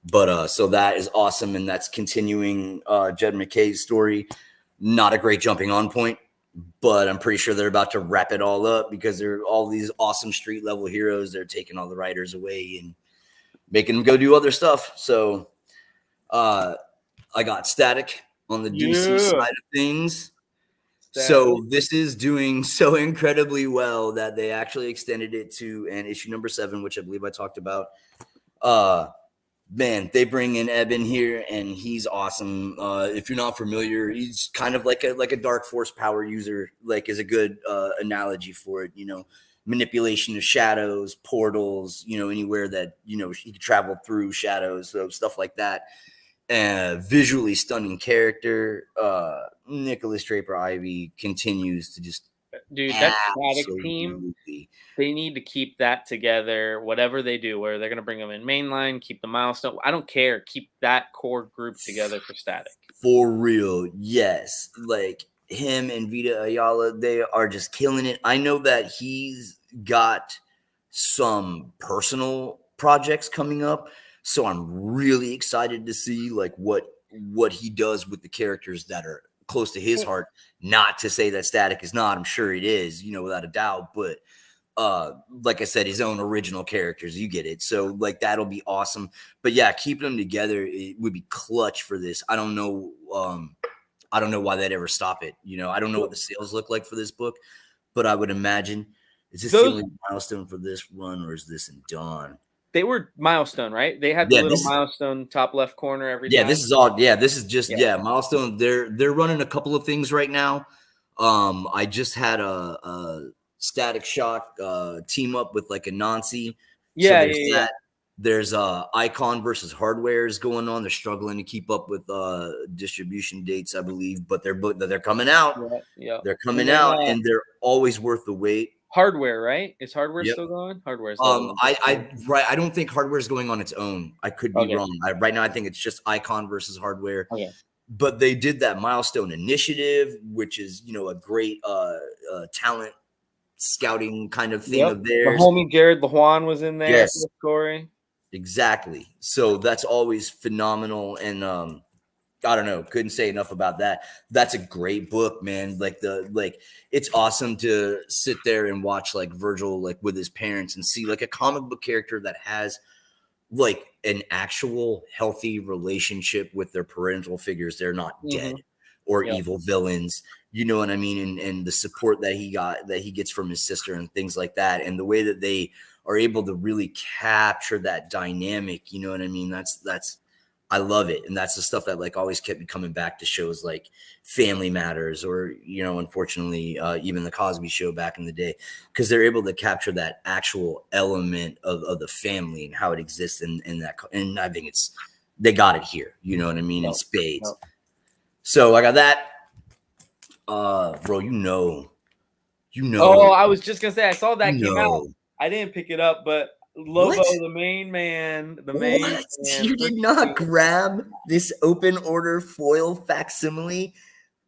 Speaker 2: But so that is awesome. And that's continuing Jed McKay's story. Not a great jumping on point, but I'm pretty sure they're about to wrap it all up because they're all these awesome street level heroes. They're taking all the writers away and making them go do other stuff. So I got Static on the DC side of things. So this is doing so incredibly well that they actually extended it to an issue number 7, which I believe I talked about. Man, they bring in Eben here, and he's awesome. If you're not familiar, he's kind of like a Dark Force power user, like is a good analogy for it. You know, manipulation of shadows, portals. You know, anywhere that he could travel through shadows, so stuff like that. Visually stunning character. Nicholas Draper Ivy continues to just
Speaker 1: that Static team. They need to keep that together. Whatever they do, where they're going to bring them in mainline, keep the milestone. I don't care. Keep that core group together for Static.
Speaker 2: For real, yes. Like him and Vita Ayala, they are just killing it. I know that he's got some personal projects coming up. So I'm really excited to see like what he does with the characters that are close to his heart. Not to say that Static is not, I'm sure it is, without a doubt. But like I said, his own original characters, you get it. So like that'll be awesome. But yeah, keeping them together, it would be clutch for this. I don't know why they'd ever stop it. I don't know what the sales look like for this book, but I would imagine is this the only milestone for this run, or is this in Dawn?
Speaker 1: They were milestone, right? They had the little milestone top left corner every time.
Speaker 2: This is all. Yeah, this is just milestone. They're running a couple of things right now. I just had a Static Shock team up with like a Nancy. There's Icon versus Hardwares going on. They're struggling to keep up with distribution dates, I believe, but they're coming out. They're coming out, and they're always worth the wait.
Speaker 1: Hardware, right? Is Hardware still going? Hardware's
Speaker 2: I don't think Hardware is going on its own. I could be wrong. Right now, I think it's just Icon versus Hardware.
Speaker 1: Okay.
Speaker 2: But they did that milestone initiative, which is a great talent scouting kind of thing of theirs.
Speaker 1: The homie Jared LaJuan was in there.
Speaker 2: Yes,
Speaker 1: for the story.
Speaker 2: Exactly. So that's always phenomenal, and I don't know, couldn't say enough about that. That's a great book, man. Like it's awesome to sit there and watch like Virgil like with his parents and see like a comic book character that has like an actual healthy relationship with their parental figures. They're not dead or evil villains. You know what I mean? And the support that he gets from his sister and things like that. And the way that they are able to really capture that dynamic, you know what I mean? That's I love it. And that's the stuff that like always kept me coming back to shows like Family Matters or, unfortunately, even the Cosby Show back in the day, because they're able to capture that actual element of the family and how it exists in that. And I think they got it here, you know what I mean? In spades. So I got that. Bro, you know.
Speaker 1: Oh, I was just going to say, I saw that came out. I didn't pick it up, but Lobo, the main man,
Speaker 2: You did not grab this open order foil facsimile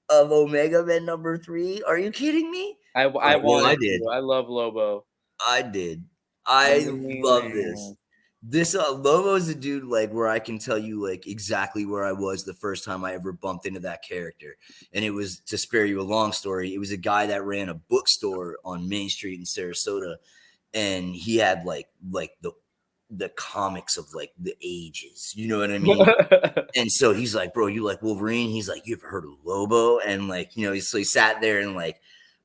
Speaker 2: of Omega Man number 3? Are you kidding me?
Speaker 1: I did. I love Lobo.
Speaker 2: I did. I love this. This Lobo is a dude like where I can tell you like exactly where I was the first time I ever bumped into that character. And it was, to spare you a long story, it was a guy that ran a bookstore on Main Street in Sarasota. And he had like the comics of like the ages, you know what I mean? And so he's like, bro, you like Wolverine? He's like, you ever heard of Lobo? And like, so he sat there and like,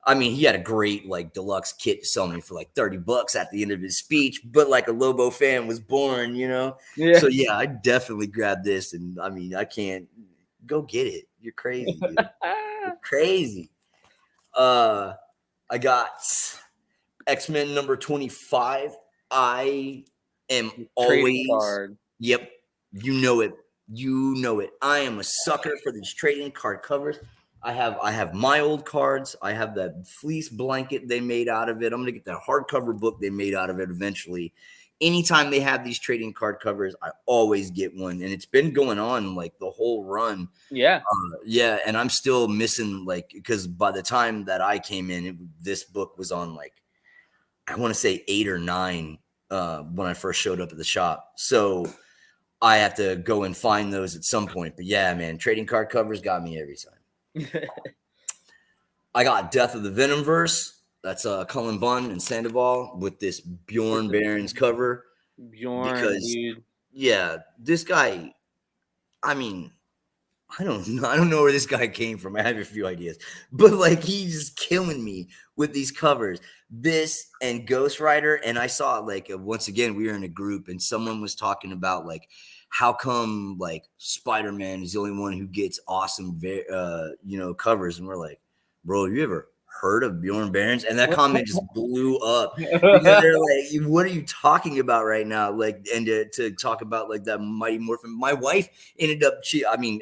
Speaker 2: I mean, he had a great like deluxe kit to sell me for like $30 at the end of his speech, but like a Lobo fan was born, Yeah. So yeah, I definitely grabbed this, and I mean, I can't go get it. You're crazy, dude. You're crazy. I got X-Men number 25. I am always Yep. You know it. I am a sucker for these trading card covers. I have my old cards. I have that fleece blanket they made out of it. I'm gonna get that hardcover book they made out of it eventually. anytime they have these trading card covers, I always get one, and it's been going on like the whole run.
Speaker 1: Yeah.
Speaker 2: Yeah, and I'm still missing like because by the time that I came in, this book was on like I want to say 8 or 9 when I first showed up at the shop. So I have to go and find those at some point. But yeah, man, trading card covers got me every time. I got Death of the Venomverse. That's Cullen Bunn and Sandoval with this Bjorn Barons cover.
Speaker 1: Bjorn,
Speaker 2: Because
Speaker 1: dude.
Speaker 2: yeah, this guy, I mean, I don't know where this guy came from. I have a few ideas, but like he's killing me with these covers. This and Ghost Rider, and I saw like once again we were in a group and someone was talking about like how come like Spider-Man is the only one who gets awesome covers, and we're like, bro, you ever heard of Bjorn Barons? And that comment just blew up because they're like, what are you talking about right now? Like, and to talk about like that Mighty Morphin. My wife ended up,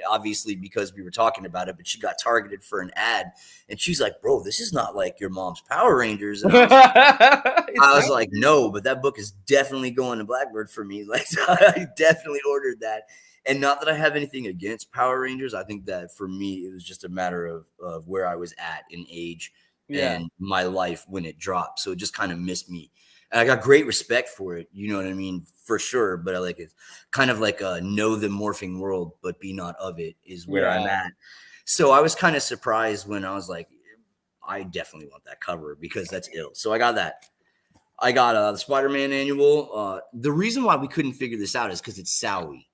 Speaker 2: obviously because we were talking about it, but she got targeted for an ad and she's like, bro, this is not like your mom's Power Rangers. And I was like, no, but that book is definitely going to Blackbird for me. Like, I definitely ordered that. And not that I have anything against Power Rangers. I think that for me, it was just a matter of where I was at in age and my life when it dropped. So it just kind of missed me. And I got great respect for it. You know what I mean? For sure. But I like it's kind of like a know the morphing world, but be not of it is where I'm at. So I was kind of surprised when I was like, I definitely want that cover because that's ill. So I got that. I got the Spider-Man annual. The reason why we couldn't figure this out is because it's Sowie.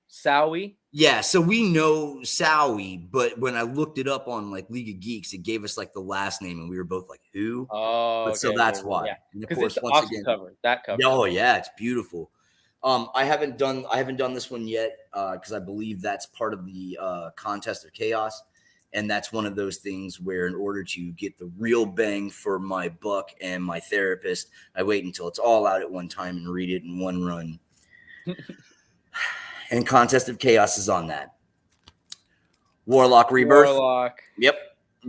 Speaker 1: Sowie?
Speaker 2: Yeah, so we know Sowie, but when I looked it up on like League of Geeks, it gave us like the last name, and we were both like, "Who?"
Speaker 1: Oh,
Speaker 2: so that's why.
Speaker 1: Because it's an awesome cover. That cover.
Speaker 2: Oh yeah, it's beautiful. I haven't done this one yet because I believe that's part of the Contest of Chaos, and that's one of those things where in order to get the real bang for my buck and my therapist, I wait until it's all out at one time and read it in one run. And Contest of Chaos is on that. Warlock Rebirth.
Speaker 1: Warlock.
Speaker 2: Yep.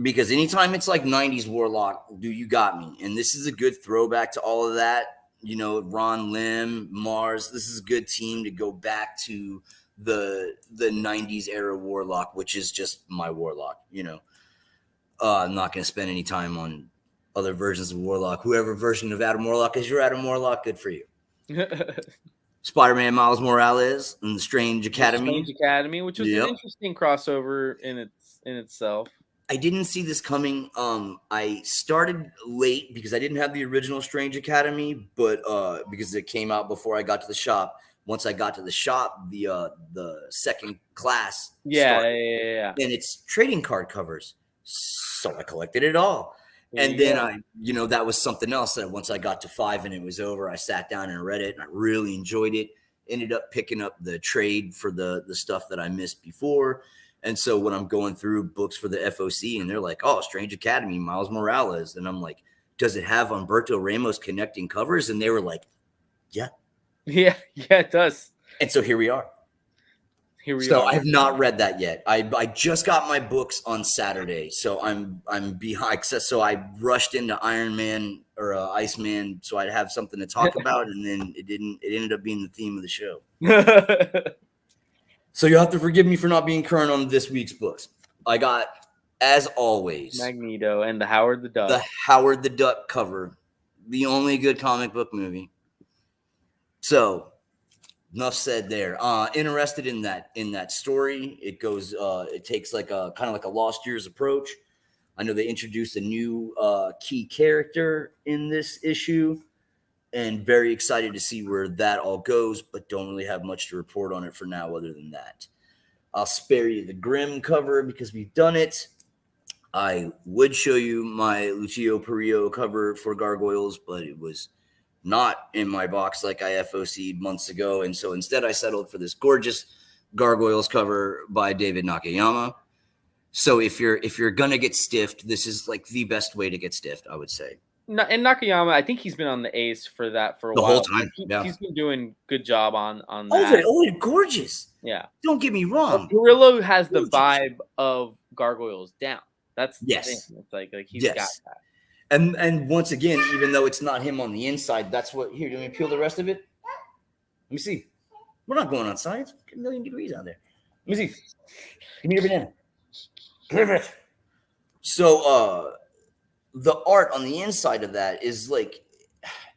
Speaker 2: Because anytime it's like 90s Warlock, dude, you got me. And this is a good throwback to all of that. You know, Ron Lim, Mars. This is a good team to go back to the 90s era Warlock, which is just my Warlock, you know. I'm not going to spend any time on other versions of Warlock. Whoever version of Adam Warlock is your Adam Warlock, good for you. Spider-Man Miles Morales and the Strange Academy.
Speaker 1: Strange Academy, which was an interesting crossover in itself.
Speaker 2: I didn't see this coming. I started late because I didn't have the original Strange Academy, but because it came out before I got to the shop. Once I got to the shop, the second class started, and it's trading card covers. So I collected it all. And then that was something else that once I got to 5 and it was over, I sat down and read it and I really enjoyed it. Ended up picking up the trade for the stuff that I missed before. And so when I'm going through books for the FOC and they're like, oh, Strange Academy, Miles Morales. And I'm like, does it have Humberto Ramos connecting covers? And they were like, yeah. Yeah,
Speaker 1: it does.
Speaker 2: And so here we are. So I have not read that yet. I just got my books on Saturday, so I'm behind. So I rushed into Iron Man or Iceman, so I'd have something to talk about, and then it ended up being the theme of the show. So you'll have to forgive me for not being current on this week's books. I got, as always,
Speaker 1: Magneto and the Howard the Duck.
Speaker 2: The Howard the Duck cover, the only good comic book movie. So. Enough said there. Interested in that story. It goes. It takes like a kind of like a Lost Years approach. I know they introduced a new key character in this issue, and very excited to see where that all goes. But don't really have much to report on it for now, other than that. I'll spare you the Grimm cover because we've done it. I would show you my Lucio Perillo cover for Gargoyles, but it was not in my box like I FOC'd months ago. And so instead I settled for this gorgeous Gargoyles cover by David Nakayama. So if you're going to get stiffed, this is like the best way to get stiffed, I would say.
Speaker 1: And Nakayama, I think he's been on the ace for that for a while.
Speaker 2: The whole time.
Speaker 1: He's been doing good job on that.
Speaker 2: Oh, gorgeous.
Speaker 1: Yeah.
Speaker 2: Don't get me wrong.
Speaker 1: Perillo has the vibe of Gargoyles down. That's the thing. It's like he's got that.
Speaker 2: And once again, even though it's not him on the inside, that's what. Here, do you want me to peel the rest of it? Let me see. We're not going outside. It's a million degrees out there. Let me see. Give me your banana. Give it. So the art on the inside of that is like,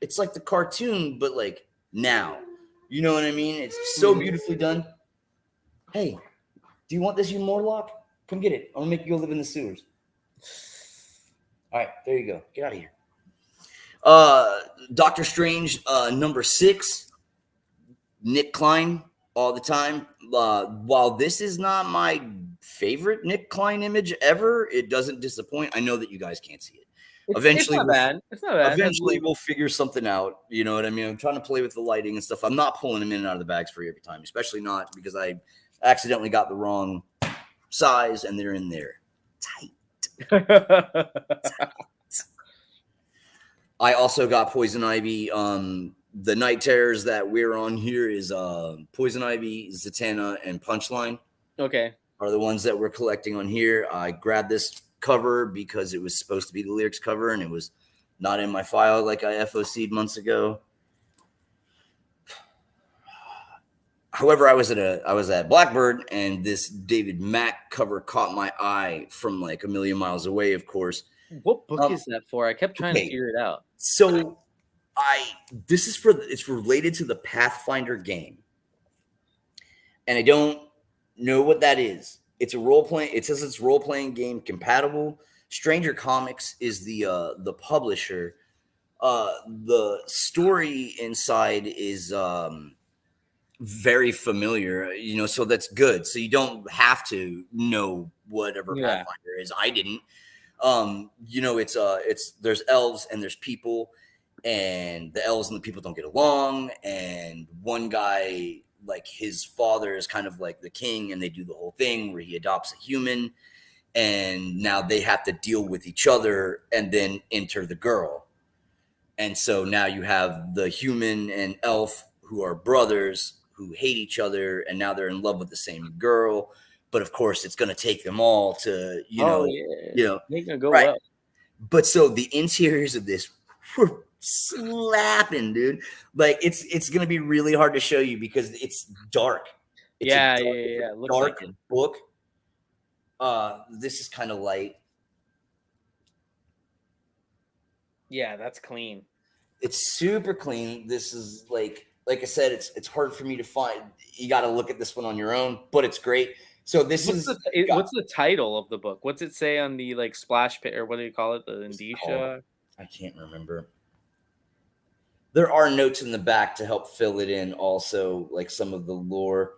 Speaker 2: it's like the cartoon, but like now. You know what I mean? It's so beautifully done. Hey, do you want this, you Morlock? Come get it. I'm gonna make you go live in the sewers. All right, there you go. Get out of here. Doctor Strange, number 6. Nick Klein, all the time. While this is not my favorite Nick Klein image ever, it doesn't disappoint. I know that you guys can't see it. Eventually,
Speaker 1: it's not bad. It's not bad.
Speaker 2: Eventually, we'll figure something out. You know what I mean? I'm trying to play with the lighting and stuff. I'm not pulling them in and out of the bags for you every time, especially not because I accidentally got the wrong size and they're in there tight. I also got Poison Ivy. The Night Terrors that we're on here is Poison Ivy, Zatanna, and Punchline.
Speaker 1: Okay.
Speaker 2: Are the ones that we're collecting on here. I grabbed this cover because it was supposed to be the lyrics cover and it was not in my file like I FOC'd months ago. However, I was at Blackbird and this David Mack cover caught my eye from like a million miles away, of course.
Speaker 1: What book is that for? I kept trying to figure it out.
Speaker 2: So it's related to the Pathfinder game. And I don't know what that is. It's a it says it's role-playing game compatible. Stranger Comics is the publisher. The story inside is very familiar, you know, so that's good. So you don't have to know whatever Pathfinder is. I didn't. You know, it's there's elves and there's people, and the elves and the people don't get along, and one guy, like his father is kind of like the king, and they do the whole thing where he adopts a human, and now they have to deal with each other and then enter the girl. And so now you have the human and elf who are brothers who hate each other, and now they're in love with the same girl. But of course, it's going to take them all to, you know,
Speaker 1: they're gonna go
Speaker 2: right.
Speaker 1: well.
Speaker 2: But so the interiors of this were slapping, dude. Like it's gonna be really hard to show you because it's dark. It's
Speaker 1: It looks
Speaker 2: dark
Speaker 1: like it.
Speaker 2: book. This is kind of light.
Speaker 1: Yeah, that's clean.
Speaker 2: It's super clean. This is like I said, it's hard for me to find. You got to look at this one on your own, but it's great. So this
Speaker 1: what's the title of the book? What's it say on the like splash page, or what do you call it? The indicia?
Speaker 2: I can't remember. There are notes in the back to help fill it in. Also, like some of the lore.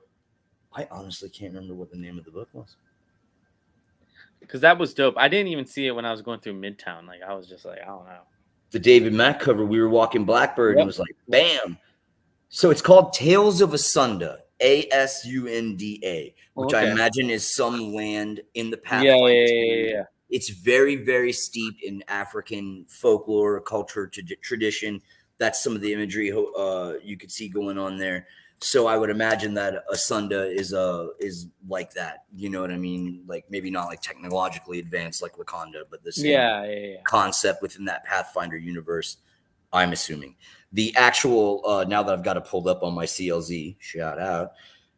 Speaker 2: I honestly can't remember what the name of the book was.
Speaker 1: Because that was dope. I didn't even see it when I was going through Midtown. Like I was just like, I don't know.
Speaker 2: The David Mack cover. We were walking Blackbird and it was like, bam. So it's called Tales of Asunda. Asunda, which I imagine is some land in the Pathfinder.
Speaker 1: Yeah.
Speaker 2: It's very, very steeped in African folklore, culture, tradition. That's some of the imagery you could see going on there. So I would imagine that Asunda is like that. You know what I mean? Like maybe not like technologically advanced like Wakanda, but the same concept within that Pathfinder universe. I'm assuming the actual now that I've got it pulled up on my CLZ, shout out.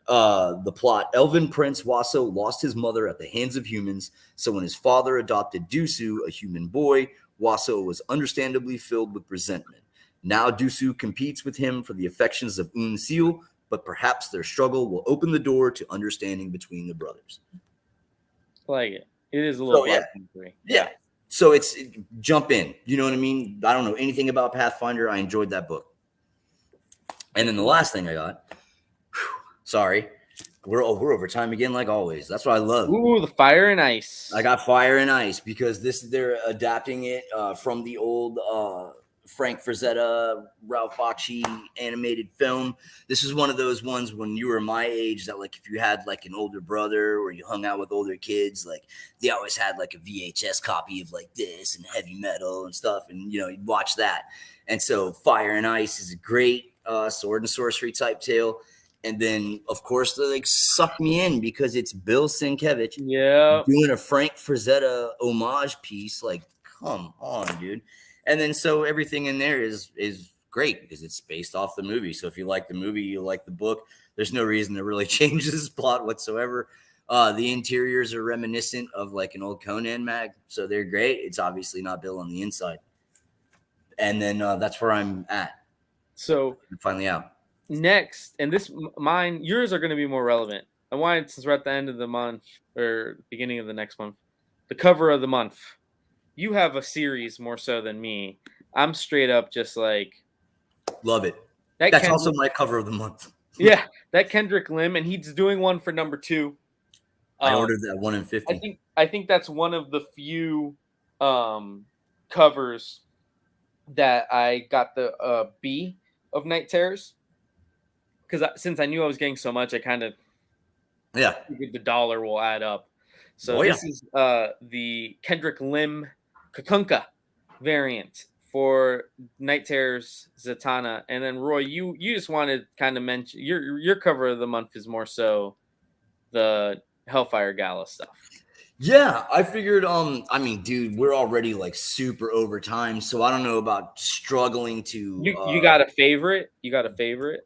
Speaker 2: The plot: Elven Prince Wasso lost his mother at the hands of humans. So when his father adopted Dusu, a human boy, Wasso was understandably filled with resentment. Now Dusu competes with him for the affections of Unseal, but perhaps their struggle will open the door to understanding between the brothers.
Speaker 1: I like it. It is a little
Speaker 2: yeah. So it's jump in. You know what I mean? I don't know anything about Pathfinder. I enjoyed that book. And then the last thing I got, sorry, we're over time again, like always. That's what I love.
Speaker 1: Ooh, the Fire and Ice.
Speaker 2: I got Fire and Ice because they're adapting it from the old Frank Frazetta, Ralph Bakshi animated film. This is one of those ones when you were my age that like if you had like an older brother or you hung out with older kids, like they always had like a VHS copy of like this and heavy metal and stuff, and you know you'd watch that. And so Fire and Ice is a great sword and sorcery type tale. And then of course they like suck me in because it's Bill Sienkiewicz doing a Frank Frazetta homage piece. Like come on, dude. And then so everything in there is great because it's based off the movie. So if you like the movie, you like the book. There's no reason to really change this plot whatsoever. The interiors are reminiscent of like an old Conan mag, so they're great. It's obviously not built on the inside. And then that's where I'm at.
Speaker 1: So
Speaker 2: I'm finally out.
Speaker 1: next, and yours are going to be more relevant. I wanted, since we're at the end of the month or beginning of the next month, the cover of the month. You have a series more so than me. I'm straight up just like
Speaker 2: Love it.
Speaker 1: that.
Speaker 2: That's also my cover of the month.
Speaker 1: Yeah, that Kendrick Lim, and he's doing one for number 2.
Speaker 2: I ordered that 1 in 50.
Speaker 1: I think that's one of the few covers that I got the B of Night Terrors, because since I knew I was getting so much, I kind of figured the dollar will add up. So this is the Kendrick Lim Kakunka variant for Night Terrors Zatanna. And then Roy, you just wanted to kind of mention your cover of the month is more so the Hellfire Gala stuff.
Speaker 2: Yeah, I figured I mean, dude, we're already like super over time, so I don't know about struggling to
Speaker 1: You got a favorite? You got a favorite?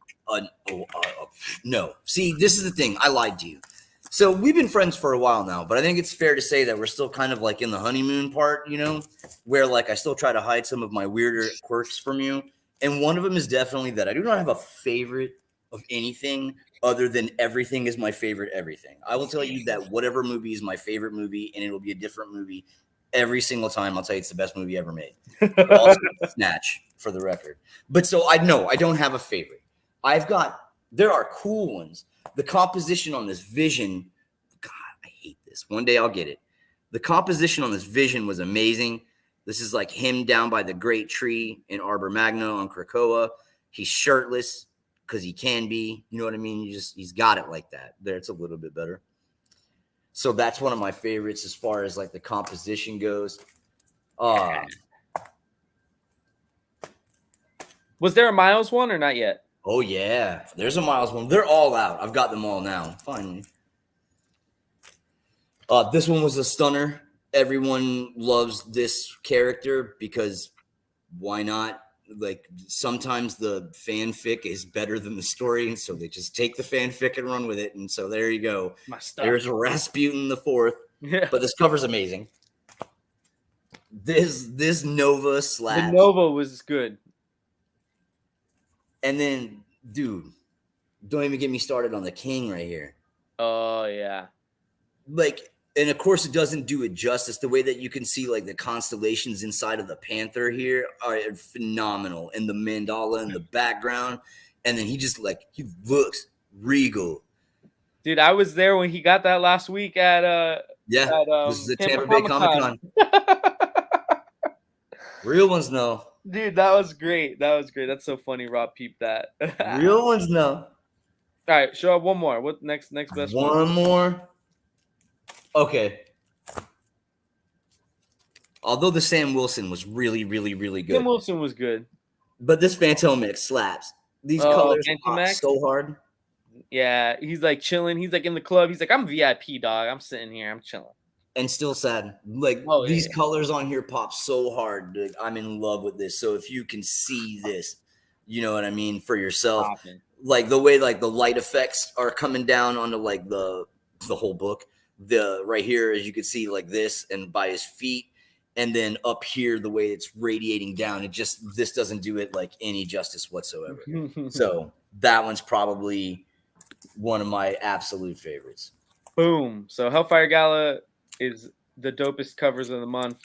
Speaker 2: No. See, this is the thing. I lied to you. So we've been friends for a while now, but I think it's fair to say that we're still kind of like in the honeymoon part, you know, where like I still try to hide some of my weirder quirks from you. And one of them is definitely that I do not have a favorite of anything other than everything is my favorite everything. I will tell you that whatever movie is my favorite movie, and it will be a different movie every single time. I'll tell you it's the best movie ever made. Also, Snatch, for the record. But so I know I don't have a favorite. There are cool ones. The composition on this Vision, God, I hate this. One day I'll get it. The composition on this Vision was amazing. This is like him down by the great tree in Arbor Magna on Krakoa. He's shirtless because he can be. You know what I mean? He's got it like that. There, it's a little bit better. So that's one of my favorites as far as like the composition goes.
Speaker 1: Was there a Miles one or not yet?
Speaker 2: Oh, yeah. There's a Miles one. They're all out. I've got them all now. Finally. This one was a stunner. Everyone loves this character because why not? Like, sometimes the fanfic is better than the story, and so they just take the fanfic and run with it. And so there you go.
Speaker 1: My stuff.
Speaker 2: There's Rasputin the Fourth.
Speaker 1: Yeah.
Speaker 2: But this cover's amazing. This Nova slaps.
Speaker 1: The Nova was good.
Speaker 2: And then, dude, don't even get me started on the King right here.
Speaker 1: Oh, yeah.
Speaker 2: Like, and of course it doesn't do it justice. The way that you can see like the constellations inside of the Panther here are phenomenal. And the mandala in the background. And then he looks regal.
Speaker 1: Dude, I was there when he got that last week at
Speaker 2: this is the Tampa Bay Comic-Con. Real ones know.
Speaker 1: Dude, that was great. That's so funny. Rob peeped that.
Speaker 2: Real ones know.
Speaker 1: All right, show up one more. What next best
Speaker 2: one more? Okay. Although the Sam Wilson was really, really, really good.
Speaker 1: Sam Wilson was good.
Speaker 2: But this Phantom X slaps. These colors pop so hard.
Speaker 1: Yeah, he's like chilling. He's like in the club. He's like, I'm VIP, dog. I'm sitting here. I'm chilling.
Speaker 2: And still sad. Like these colors on here pop so hard. Dude. I'm in love with this. So if you can see this, you know what I mean, for yourself. Popping. Like the way like the light effects are coming down onto like the whole book. The right here, as you can see, like this, and by his feet, and then up here, the way it's radiating down. This doesn't do it like any justice whatsoever. So that one's probably one of my absolute favorites.
Speaker 1: Boom. So Hellfire Gala is the dopest covers of the month.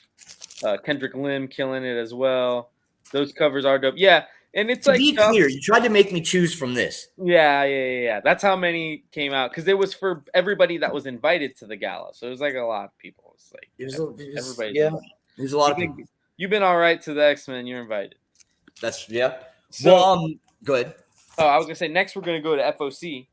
Speaker 1: Kendrick Lim killing it as well. Those covers are dope. Yeah, and it's like
Speaker 2: be clear, you tried to make me choose from this.
Speaker 1: Yeah. That's how many came out because it was for everybody that was invited to the gala. So it was like a lot of people. It's like everybody.
Speaker 2: Yeah, there's a lot of people.
Speaker 1: You've been all right to the X-Men. You're invited.
Speaker 2: That's yeah. So, go ahead.
Speaker 1: Oh, I was gonna say next we're gonna go to FOC.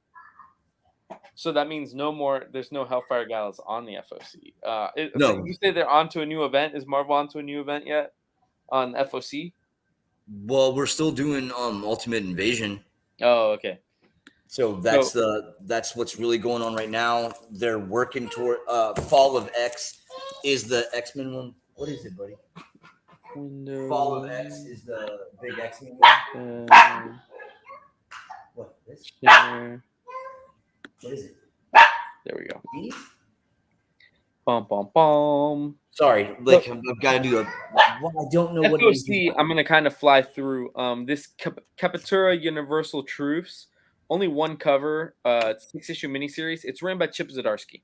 Speaker 1: So that means there's no Hellfire Galas on the FOC.
Speaker 2: No.
Speaker 1: You say they're onto a new event. Is Marvel onto a new event yet on FOC?
Speaker 2: Well, we're still doing Ultimate Invasion.
Speaker 1: Oh, okay.
Speaker 2: So that's what's really going on right now. They're working toward Fall of X is the X-Men one. What is it, buddy?
Speaker 1: Windows.
Speaker 2: Follow X is the big X movie. What? This?
Speaker 1: Share.
Speaker 2: What is it?
Speaker 1: There we go.
Speaker 2: These?
Speaker 1: Bum bum bum.
Speaker 2: Sorry, like I've got to do a. Well, I don't know what it is.
Speaker 1: FOC, I'm gonna kind of fly through. This Capitura Universal Truths, only one cover. It's 6-issue miniseries. It's written by Chip Zdarsky.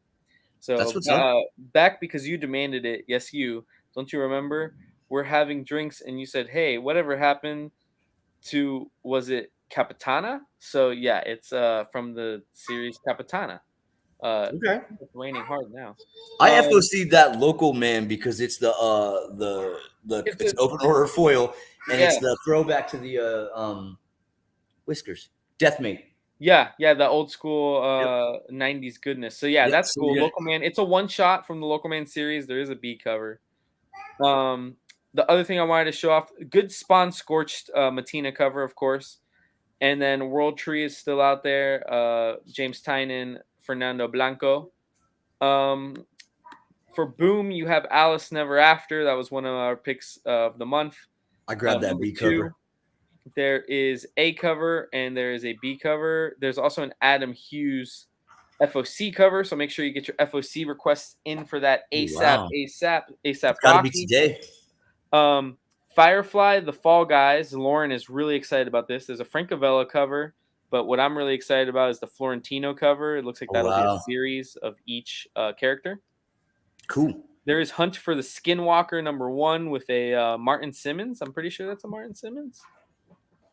Speaker 1: So
Speaker 2: That's what's up.
Speaker 1: back because you demanded it. Yes, you. Don't you remember? We're having drinks and you said, "Hey, whatever happened to was it Capitana?" So yeah, it's from the series Capitana.
Speaker 2: Okay.
Speaker 1: It's raining hard now.
Speaker 2: I FOC'd that local man because it's the it's open order foil and it's the throwback to the Whiskers Deathmate.
Speaker 1: Yeah, the old school 90s goodness. So yeah, that's cool. Local Man. It's a one shot from the Local Man series. There is a B cover. The other thing I wanted to show off, good Spawn Scorched Matina cover, of course. And then World Tree is still out there. James Tynan, Fernando Blanco. For Boom, you have Alice Never After. That was one of our picks of the month.
Speaker 2: I grabbed that B cover.
Speaker 1: There is a cover and there is a B cover. There's also an Adam Hughes FOC cover. So make sure you get your FOC requests in for that ASAP.
Speaker 2: Wow.
Speaker 1: ASAP.
Speaker 2: Gotta be today.
Speaker 1: Firefly, The Fall Guys. Lauren is really excited about this. There's a Francavilla cover, but what I'm really excited about is the Florentino cover. It looks like that'll be a series of each character.
Speaker 2: Cool.
Speaker 1: There is Hunt for the Skinwalker #1 with a Martin Simmons. I'm pretty sure that's a Martin Simmons.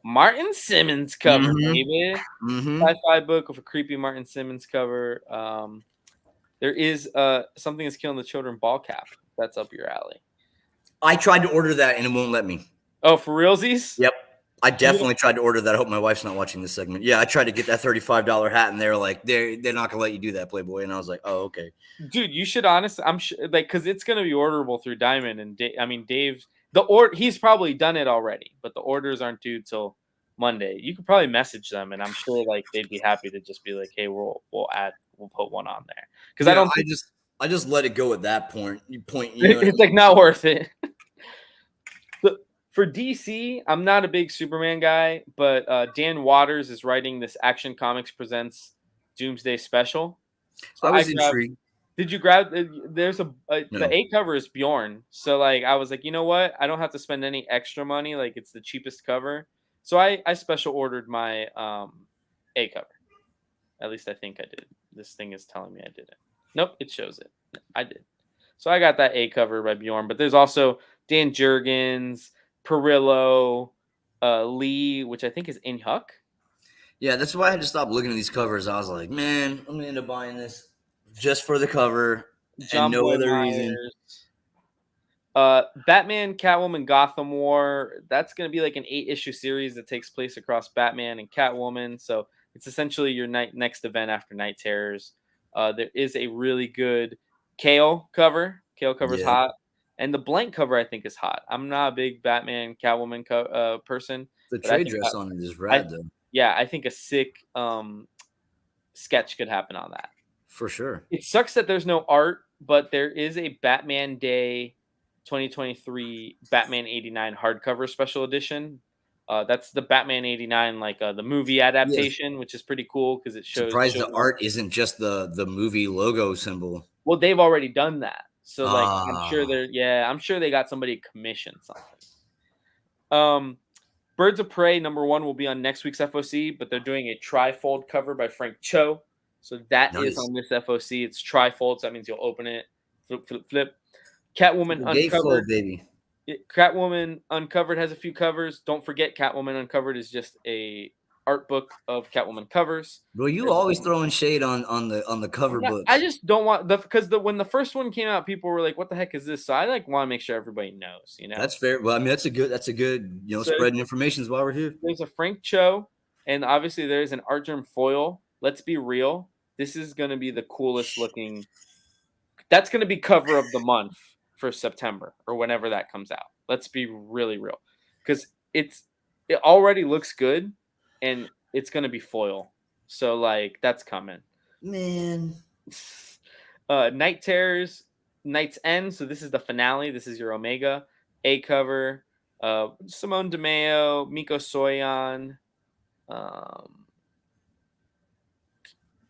Speaker 1: Martin Simmons cover, baby. Sci-fi book with a creepy Martin Simmons cover. There is Something Is Killing the Children ball cap. That's up your alley.
Speaker 2: I tried to order that and it won't let me.
Speaker 1: Oh, for realsies?
Speaker 2: Yep. I definitely tried to order that. I hope my wife's not watching this segment. Yeah, I tried to get that $35 hat and they're like, they're not gonna let you do that, Playboy. And I was like, oh, okay.
Speaker 1: Dude, you should honestly, I'm sure, like, because it's gonna be orderable through Diamond and Dave's. He's probably done it already, but the orders aren't due till Monday. You could probably message them, and I'm sure like they'd be happy to just be like, "Hey, we'll put one on there." Because
Speaker 2: I just let it go at that point.
Speaker 1: It's like not worth it. For DC, I'm not a big Superman guy, but Dan Waters is writing this Action Comics Presents Doomsday special.
Speaker 2: So I was intrigued.
Speaker 1: Did you grab? There's the A cover is Bjorn, so like I was like, you know what? I don't have to spend any extra money. Like it's the cheapest cover, so I special ordered my A cover. At least I think I did. This thing is telling me I didn't. Nope, it shows it. I did. So I got that A cover by Bjorn, but there's also Dan Jurgens, Perillo, Lee, which I think is Inhuck.
Speaker 2: Yeah, that's why I had to stop looking at these covers. I was like, man, I'm gonna end up buying this just for the cover and no other reason.
Speaker 1: Batman, Catwoman, Gotham War. That's going to be like an 8-issue series that takes place across Batman and Catwoman. So it's essentially your next event after Night Terrors. There is a really good Kale cover. Kale cover's hot. And the blank cover, I think, is hot. I'm not a big Batman, Catwoman person.
Speaker 2: The trade dress on it is rad, though.
Speaker 1: Yeah, I think a sick sketch could happen on that.
Speaker 2: For sure.
Speaker 1: It sucks that there's no art, but there is a Batman Day 2023 Batman 89 hardcover special edition. That's the Batman 89, like the movie adaptation, which is pretty cool because it shows.
Speaker 2: Surprised the art isn't just the movie logo symbol.
Speaker 1: Well, they've already done that, so like I'm sure they got somebody commissioned something. Birds of Prey #1 will be on next week's FOC, but they're doing a trifold cover by Frank Cho. So that is on this FOC. It's trifold, so that means you'll open it, flip. Catwoman Uncovered,
Speaker 2: baby.
Speaker 1: Catwoman Uncovered has a few covers. Don't forget, Catwoman Uncovered is just a art book of Catwoman covers.
Speaker 2: Bro, you always throwing shade on the cover books.
Speaker 1: I just don't want when the first one came out, people were like, "What the heck is this?" So I want to make sure everybody knows.
Speaker 2: That's fair. Well, I mean, that's a good so spreading information while we're here.
Speaker 1: There's a Frank Cho, and obviously there's an Artgerm foil. Let's be real. This is going to be the coolest looking. That's going to be cover of the month for September or whenever that comes out. Let's be really real, because it already looks good, and it's going to be foil. So like that's coming.
Speaker 2: Man.
Speaker 1: Night Terrors. Night's End. So this is the finale. This is your Omega A cover. Simone DeMeo, Miko Soyan.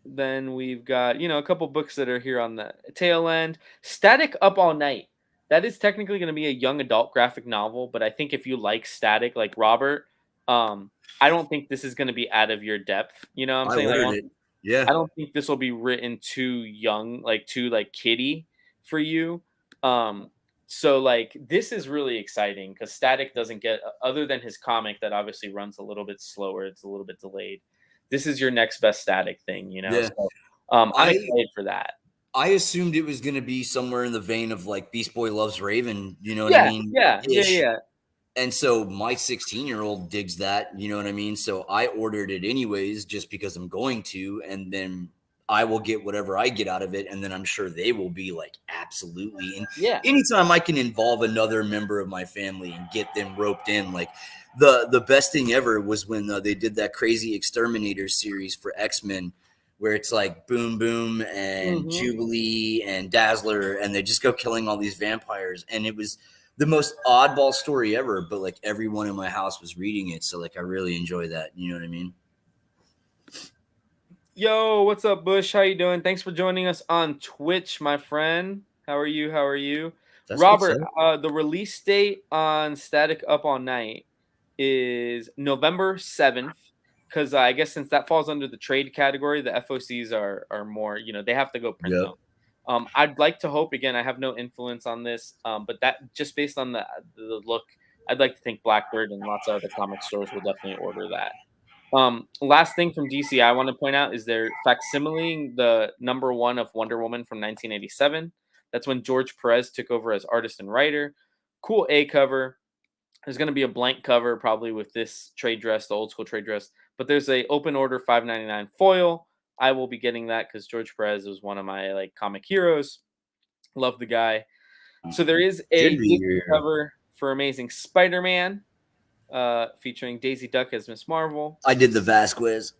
Speaker 1: Then we've got, a couple books that are here on the tail end. Static Up All Night. That is technically going to be a young adult graphic novel, but I think if you like Static, like Robert, I don't think this is going to be out of your depth. You know what I'm
Speaker 2: I
Speaker 1: saying? Like,
Speaker 2: ordered it. Yeah.
Speaker 1: I don't think this will be written too young, like too like kiddie for you. So like this is really exciting because Static doesn't get, other than his comic that obviously runs a little bit slower, it's a little bit delayed. This is your next best Static thing,
Speaker 2: Yeah.
Speaker 1: So, I'm excited for that.
Speaker 2: I assumed it was going to be somewhere in the vein of like Beast Boy Loves Raven. You know what I mean?
Speaker 1: Yeah.
Speaker 2: And so my 16-year-old digs that, you know what I mean? So I ordered it anyways, just because I'm going to, and then I will get whatever I get out of it. And then I'm sure they will be like, absolutely. And anytime I can involve another member of my family and get them roped in, like the best thing ever was when they did that crazy Exterminator series for X-Men, where it's like Boom Boom and Jubilee and Dazzler, and they just go killing all these vampires. And it was the most oddball story ever, but like everyone in my house was reading it. So like I really enjoy that. You know what I mean?
Speaker 1: Yo, what's up, Bush? How you doing? Thanks for joining us on Twitch, my friend. How are you?
Speaker 2: That's
Speaker 1: Robert, the release date on Static Up All Night is November 7th. Because I guess since that falls under the trade category, the FOCs are more, they have to go print them. I'd like to hope, again, I have no influence on this, but that just based on the look, I'd like to think Blackbird and lots of other comic stores will definitely order that. Last thing from DC I want to point out is they're facsimiling the #1 of Wonder Woman from 1987. That's when George Perez took over as artist and writer. Cool A cover. There's going to be a blank cover probably with this trade dress, the old school trade dress. But there's a open order $5.99 foil. I will be getting that because George Perez was one of my like comic heroes. Love the guy. So there is a cover for Amazing Spider-Man, featuring Daisy Duck as Miss Marvel.
Speaker 2: I did the Vasquez.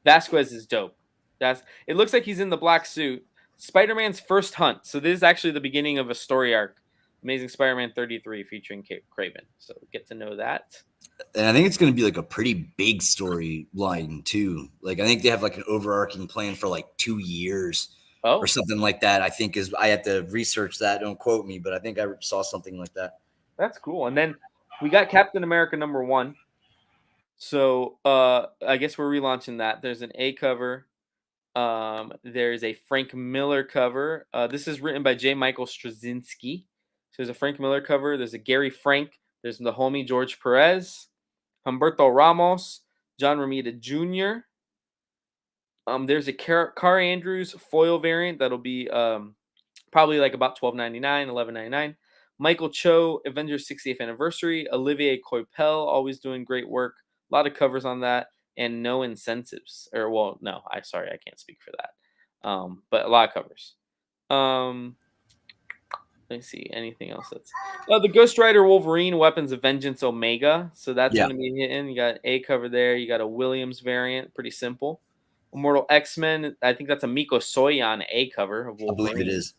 Speaker 1: Vasquez is dope. It looks like he's in the black suit. Spider-Man's first hunt. So this is actually the beginning of a story arc. Amazing Spider-Man 33 featuring Craven. So get to know that.
Speaker 2: And I think it's going to be like a pretty big storyline too. Like I think they have like an overarching plan for like 2 years or something like that. I think I have to research that. Don't quote me, but I think I saw something like that.
Speaker 1: That's cool. And then we got Captain America #1. So I guess we're relaunching that. There's an A cover. There's a Frank Miller cover. This is written by J. Michael Straczynski. So there's a Frank Miller cover. There's a Gary Frank. There's the homie George Perez, Humberto Ramos, John Romita Jr. There's a Car Andrews foil variant that'll be probably like about $12.99, $11.99. Michael Cho, Avengers 60th Anniversary. Olivier Coipel, always doing great work. A lot of covers on that, and no incentives. I can't speak for that. But a lot of covers. Let me see anything else. That's the Ghost Rider Wolverine Weapons of Vengeance Omega. So that's going to be hitting. You got A cover there. You got a Williams variant, pretty simple. Immortal X-Men. I think that's a Miko Soyan A cover of Wolverine.
Speaker 2: I believe it is.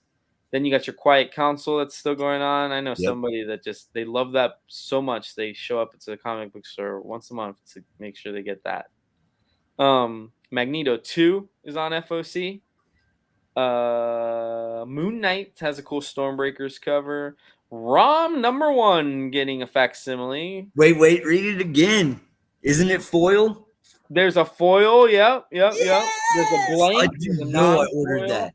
Speaker 1: Then you got your Quiet Council that's still going on. I know somebody that they love that so much they show up at the comic book store once a month to make sure they get that. Magneto 2 is on FOC. Moon Knight has a cool Stormbreakers cover. Rom #1 getting a facsimile.
Speaker 2: Wait, read it again. Isn't it foil?
Speaker 1: There's a foil. Yep. There's a blank.
Speaker 2: I do know I ordered that.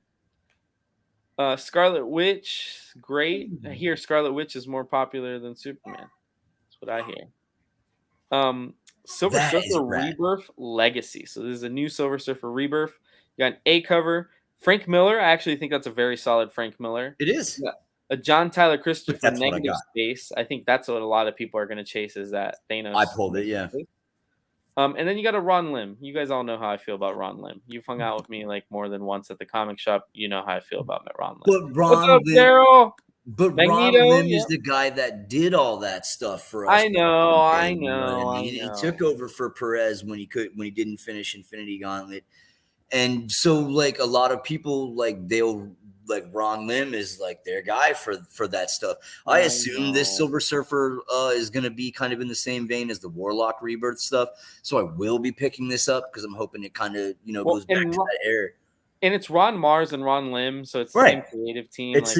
Speaker 1: Scarlet Witch, great. I hear Scarlet Witch is more popular than Superman. That's what I hear. Silver Surfer Rebirth Legacy. So this is a new Silver Surfer Rebirth. You got an A cover. Frank Miller. I actually think that's a very solid Frank Miller.
Speaker 2: It is.
Speaker 1: Yeah. A John Tyler Christopher Negative Space. I think that's what a lot of people are going to chase is that Thanos.
Speaker 2: I pulled it, yeah.
Speaker 1: And then you got a Ron Lim. You guys all know how I feel about Ron Lim. You've hung out with me like more than once at the comic shop. You know how I feel about Ron Lim.
Speaker 2: What's up,
Speaker 1: Daryl?
Speaker 2: But Magneto, Ron Lim is the guy that did all that stuff for us.
Speaker 1: I know.
Speaker 2: He took over for Perez when he didn't finish Infinity Gauntlet. And so like a lot of people like they'll like Ron Lim is like their guy for that stuff. I assume this Silver Surfer is going to be kind of in the same vein as the Warlock Rebirth stuff. So I will be picking this up because I'm hoping it kind of, goes back to that era.
Speaker 1: And it's Ron Mars and Ron Lim, so it's the same creative team.
Speaker 2: It's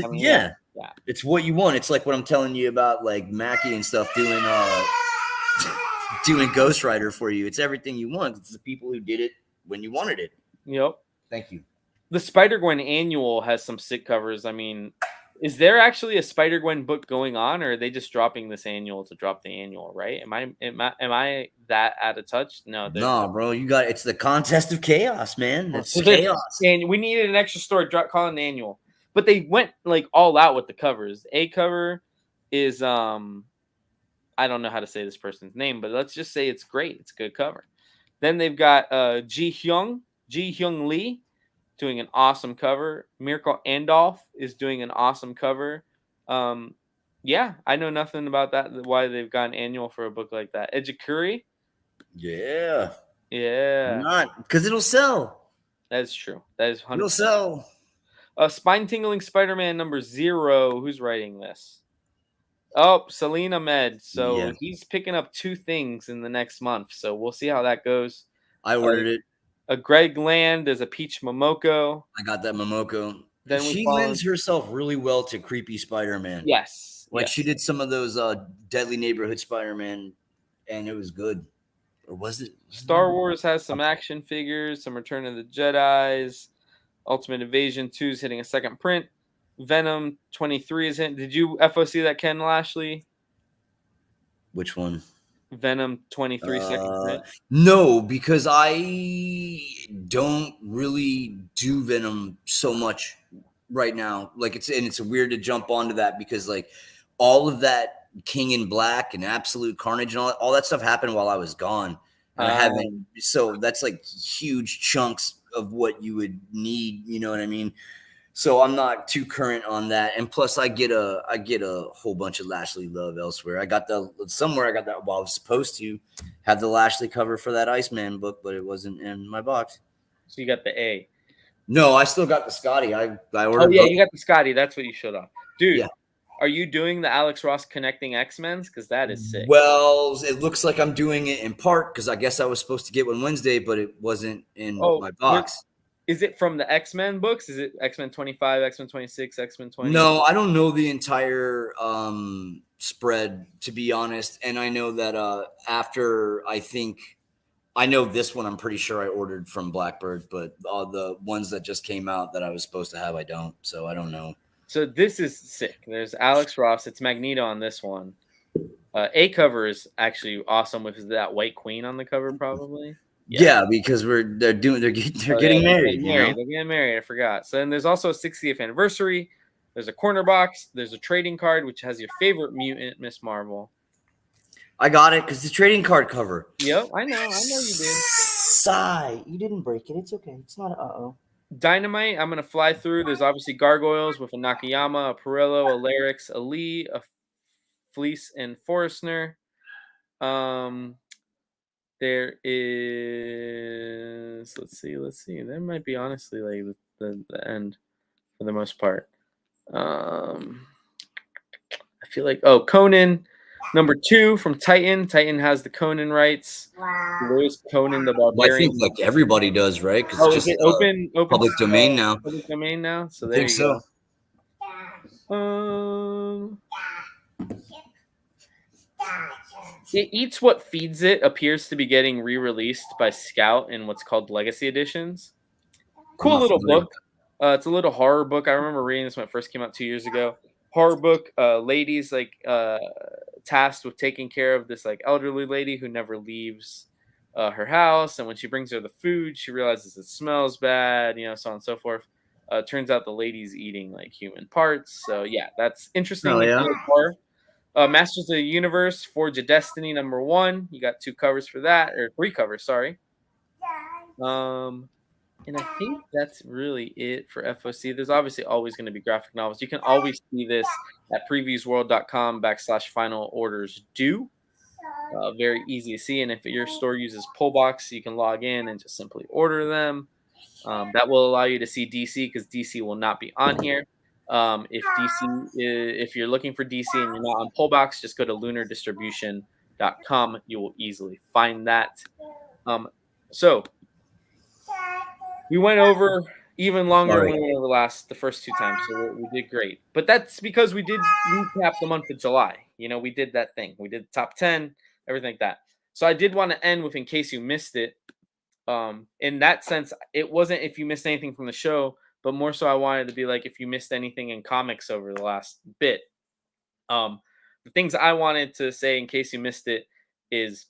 Speaker 2: it's what you want. It's like what I'm telling you about, like Mackie and stuff doing Ghost Rider for you. It's everything you want. It's the people who did it when you wanted it.
Speaker 1: Yep.
Speaker 2: Thank you.
Speaker 1: The Spider-Gwen annual has some sick covers. I mean, is there actually a Spider-Gwen book going on, or are they just dropping this annual to drop the annual, right? Am I that out of touch? No,
Speaker 2: bro. It's the contest of chaos, man. It's chaos.
Speaker 1: And we needed an extra story, call it an annual. But they went like all out with the covers. A cover is I don't know how to say this person's name, but let's just say it's great. It's a good cover. Then they've got Ji Hyung Lee doing an awesome cover. Miracle Andolph is doing an awesome cover. Yeah, I know nothing about that. Why they've got an annual for a book like that. Ejikuri.
Speaker 2: Yeah.
Speaker 1: Not
Speaker 2: because it'll sell.
Speaker 1: That is true. That is 100%.
Speaker 2: It'll sell.
Speaker 1: Spine Tingling Spider-Man number 0. Who's writing this? Oh, Salim Ahmed. So he's picking up 2 things in the next month. So we'll see how that goes.
Speaker 2: I ordered it.
Speaker 1: Greg Land is a Peach Momoko.
Speaker 2: I got that Momoko.
Speaker 1: Then
Speaker 2: she lends herself really well to creepy Spider-Man.
Speaker 1: Yes.
Speaker 2: She did some of those Deadly Neighborhood Spider-Man, and it was good. Or was it?
Speaker 1: Star Wars has some action figures, some Return of the Jedis. Ultimate Invasion 2 is hitting a second print. Venom 23 is hitting. Did you FOC that, Ken Lashley?
Speaker 2: Which one?
Speaker 1: Venom 23 second print.
Speaker 2: No, because I don't really do Venom so much right now. Like it's weird to jump onto that because like all of that King in Black and Absolute Carnage and all that stuff happened while I was gone. And I haven't. So that's like huge chunks of what you would need. You know what I mean? So I'm not too current on that. And plus I get a whole bunch of Lashley love elsewhere. I got that. Well, I was supposed to have the Lashley cover for that Iceman book, but it wasn't in my box.
Speaker 1: So you got the A.
Speaker 2: No, I still got the Scotty. I ordered.
Speaker 1: Oh yeah, you got the Scotty. That's what you showed off. Dude.
Speaker 2: Yeah.
Speaker 1: Are you doing the Alex Ross connecting X-Men's? Because that is sick.
Speaker 2: Well, it looks like I'm doing it in part because I guess I was supposed to get one Wednesday, but it wasn't in my box.
Speaker 1: Is it from the X-Men books? Is it X-Men 25, X-Men 26, X-Men 20?
Speaker 2: No, I don't know the entire spread, to be honest. And I know that after I know this one, I'm pretty sure I ordered from Blackbird, but all the ones that just came out that I was supposed to have, I don't. So I don't know.
Speaker 1: So this is sick. There's Alex Ross. It's Magneto on this one. A cover is actually awesome with that White Queen on the cover, probably.
Speaker 2: Yeah, because they're getting married.
Speaker 1: They're getting married. I forgot. So then there's also a 60th anniversary. There's a corner box. There's a trading card, which has your favorite mutant, Miss Marvel.
Speaker 2: I got it because the trading card cover.
Speaker 1: Yep, I know you did.
Speaker 2: Sigh. You didn't break it. It's okay. It's not
Speaker 1: Dynamite, I'm going to fly through. There's obviously Gargoyles with a Nakayama, a Perillo, a Larix, a Lee, a Fleece, and Forestner. There is, let's see. There might be honestly like the end for the most part. I feel like, Conan, number 2 from Titan. Titan has the Conan rights. There's Conan the Barbarian.
Speaker 2: I think like everybody does, right? Because
Speaker 1: it's just open
Speaker 2: public domain now.
Speaker 1: Public domain now. So there you go. It Eats What Feeds It appears to be getting re-released by Scout in what's called Legacy Editions. Cool little book. It's a little horror book. I remember reading this when it first came out 2 years ago. Horror book. Ladies like tasked with taking care of this like elderly lady who never leaves her house, and when she brings her the food, she realizes it smells bad. So on and so forth. Turns out the lady's eating like human parts. So yeah, that's interesting.
Speaker 2: Oh, yeah.
Speaker 1: Horror. Masters of the Universe, Forge of Destiny, number 1. You got 2 covers for that, or 3 covers, sorry. And I think that's really it for FOC. There's obviously always going to be graphic novels. You can always see this at previewsworld.com/final orders due. Very easy to see. And if your store uses Pullbox, you can log in and just simply order them. That will allow you to see DC because DC will not be on here. If you're looking for DC and you're not on Pullbox, just go to lunardistribution.com. You will easily find that. So we went over even longer
Speaker 2: Sorry.
Speaker 1: when we went over the first 2 times, so we did great. But that's because we did recap the month of July. We did that thing. We did top 10, everything like that. So I did want to end with, in case you missed it, in that sense, it wasn't if you missed anything from the show, but more so I wanted to be like if you missed anything in comics over the last bit. The things I wanted to say in case you missed it is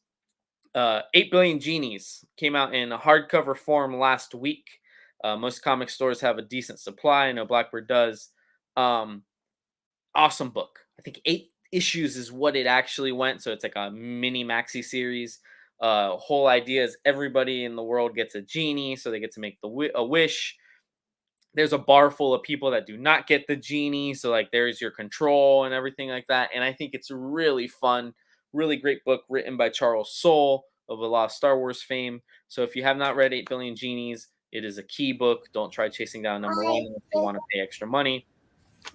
Speaker 1: 8 Billion Genies came out in a hardcover form last week. Most comic stores have a decent supply. I know Blackbird does. Awesome book. I think 8 issues is what it actually went. So it's like a mini maxi series. Whole idea is everybody in the world gets a genie, so they get to make a wish. There's a bar full of people that do not get the genie, so like there's your control and everything like that. And I think it's really fun, really great book written by Charles Soule of a lot of Star Wars fame. So if you have not read 8 Billion Genies, it is a key book. Don't try chasing down number 1 if you want to pay extra money.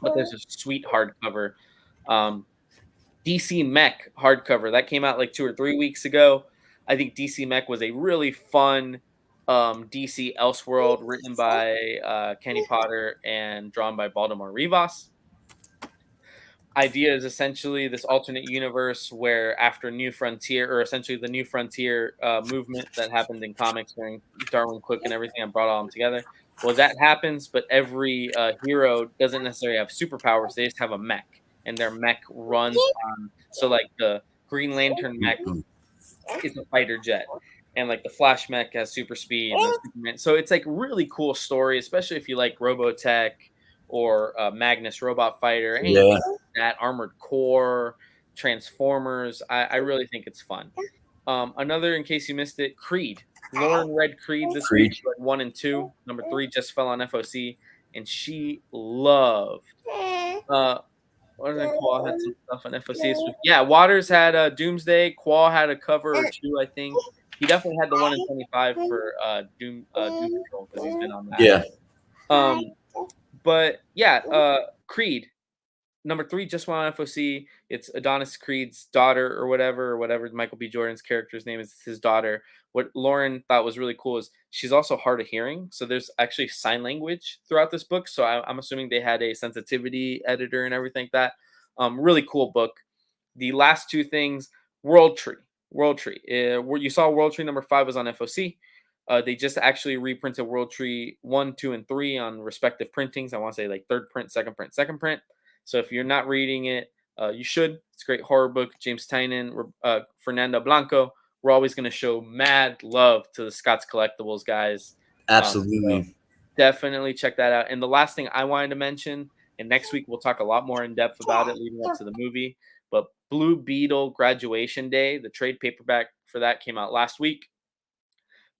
Speaker 1: But there's a sweet hardcover. DC Mech hardcover that came out like 2 or 3 weeks ago. I think DC Mech was a really fun DC Elseworld written by Kenny Potter and drawn by Baltimore Rivas. Idea is essentially this alternate universe where after New Frontier, or essentially the New Frontier movement that happened in comics during Darwin Cook and everything, and brought all them together. Well, that happens, but every hero doesn't necessarily have superpowers. They just have a mech, and their mech runs on. So like the Green Lantern mech is a fighter jet, and like the Flash mech has super speed. And Superman. So it's like really cool story, especially if you like Robotech or Magnus Robot Fighter, anything like that, Armored Core, Transformers. I really think it's fun. Another, in case you missed it, Creed. Lauren read Creed this week. She read 1 and 2. Number 3 just fell on FOC, and she loved. What did Qual had some stuff on FOC this week? Yeah, Waters had Doomsday. Qual had a cover or 2, I think. He definitely had the 1 in 25 for Doom Patrol because he's been on that.
Speaker 2: Yeah.
Speaker 1: But yeah, Creed. Number 3 just went on FOC. It's Adonis Creed's daughter or whatever Michael B. Jordan's character's name is, his daughter. What Lauren thought was really cool is she's also hard of hearing. So there's actually sign language throughout this book. So I'm assuming they had a sensitivity editor and everything like that. Really cool book. The last 2 things, World Tree. Where you saw World Tree number 5 was on FOC. They just actually reprinted World Tree 1, 2, and 3 on respective printings. I want to say like 3rd print, 2nd print. So if you're not reading it, you should. It's a great horror book. James Tynan, Fernando Blanco. We're always going to show mad love to the Scott's Collectibles guys.
Speaker 2: Absolutely.
Speaker 1: So definitely check that out. And the last thing I wanted to mention, and next week we'll talk a lot more in depth about it leading up to the movie, but Blue Beetle Graduation Day, the trade paperback for that came out last week.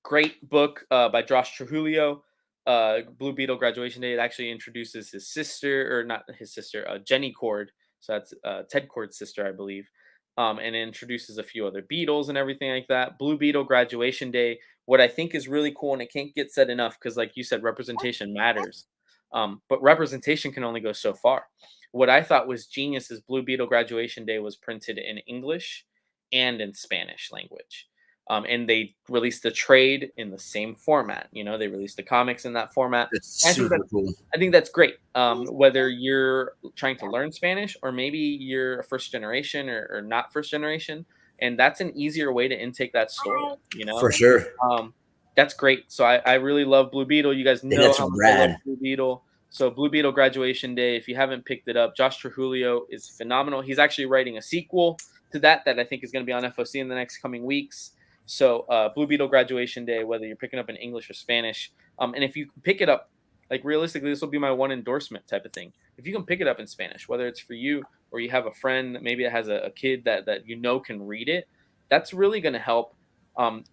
Speaker 1: Great book by Josh Trujillo. Blue Beetle Graduation Day. It actually introduces his sister, or not his sister, Jenny Cord. So that's Ted Cord's sister, I believe. And it introduces a few other Beetles and everything like that. Blue Beetle Graduation Day. What I think is really cool, and it can't get said enough, because like you said, representation matters. But representation can only go so far. What I thought was genius is Blue Beetle Graduation Day was printed in English and in Spanish language. And they released the trade in the same format. They released the comics in that format.
Speaker 2: Cool.
Speaker 1: I think that's great. Whether you're trying to learn Spanish or maybe you're a first generation or not first generation, and that's an easier way to intake that story.
Speaker 2: For sure.
Speaker 1: That's great. So I really love Blue Beetle. You guys know how much I love Blue Beetle. So Blue Beetle Graduation Day, if you haven't picked it up, Josh Trujillo is phenomenal. He's actually writing a sequel to that I think is going to be on FOC in the next coming weeks. So Blue Beetle Graduation Day, whether you're picking up in English or Spanish, and if you can pick it up, like realistically, this will be my one endorsement type of thing. If you can pick it up in Spanish, whether it's for you or you have a friend that maybe has a kid that can read it, that's really going to help.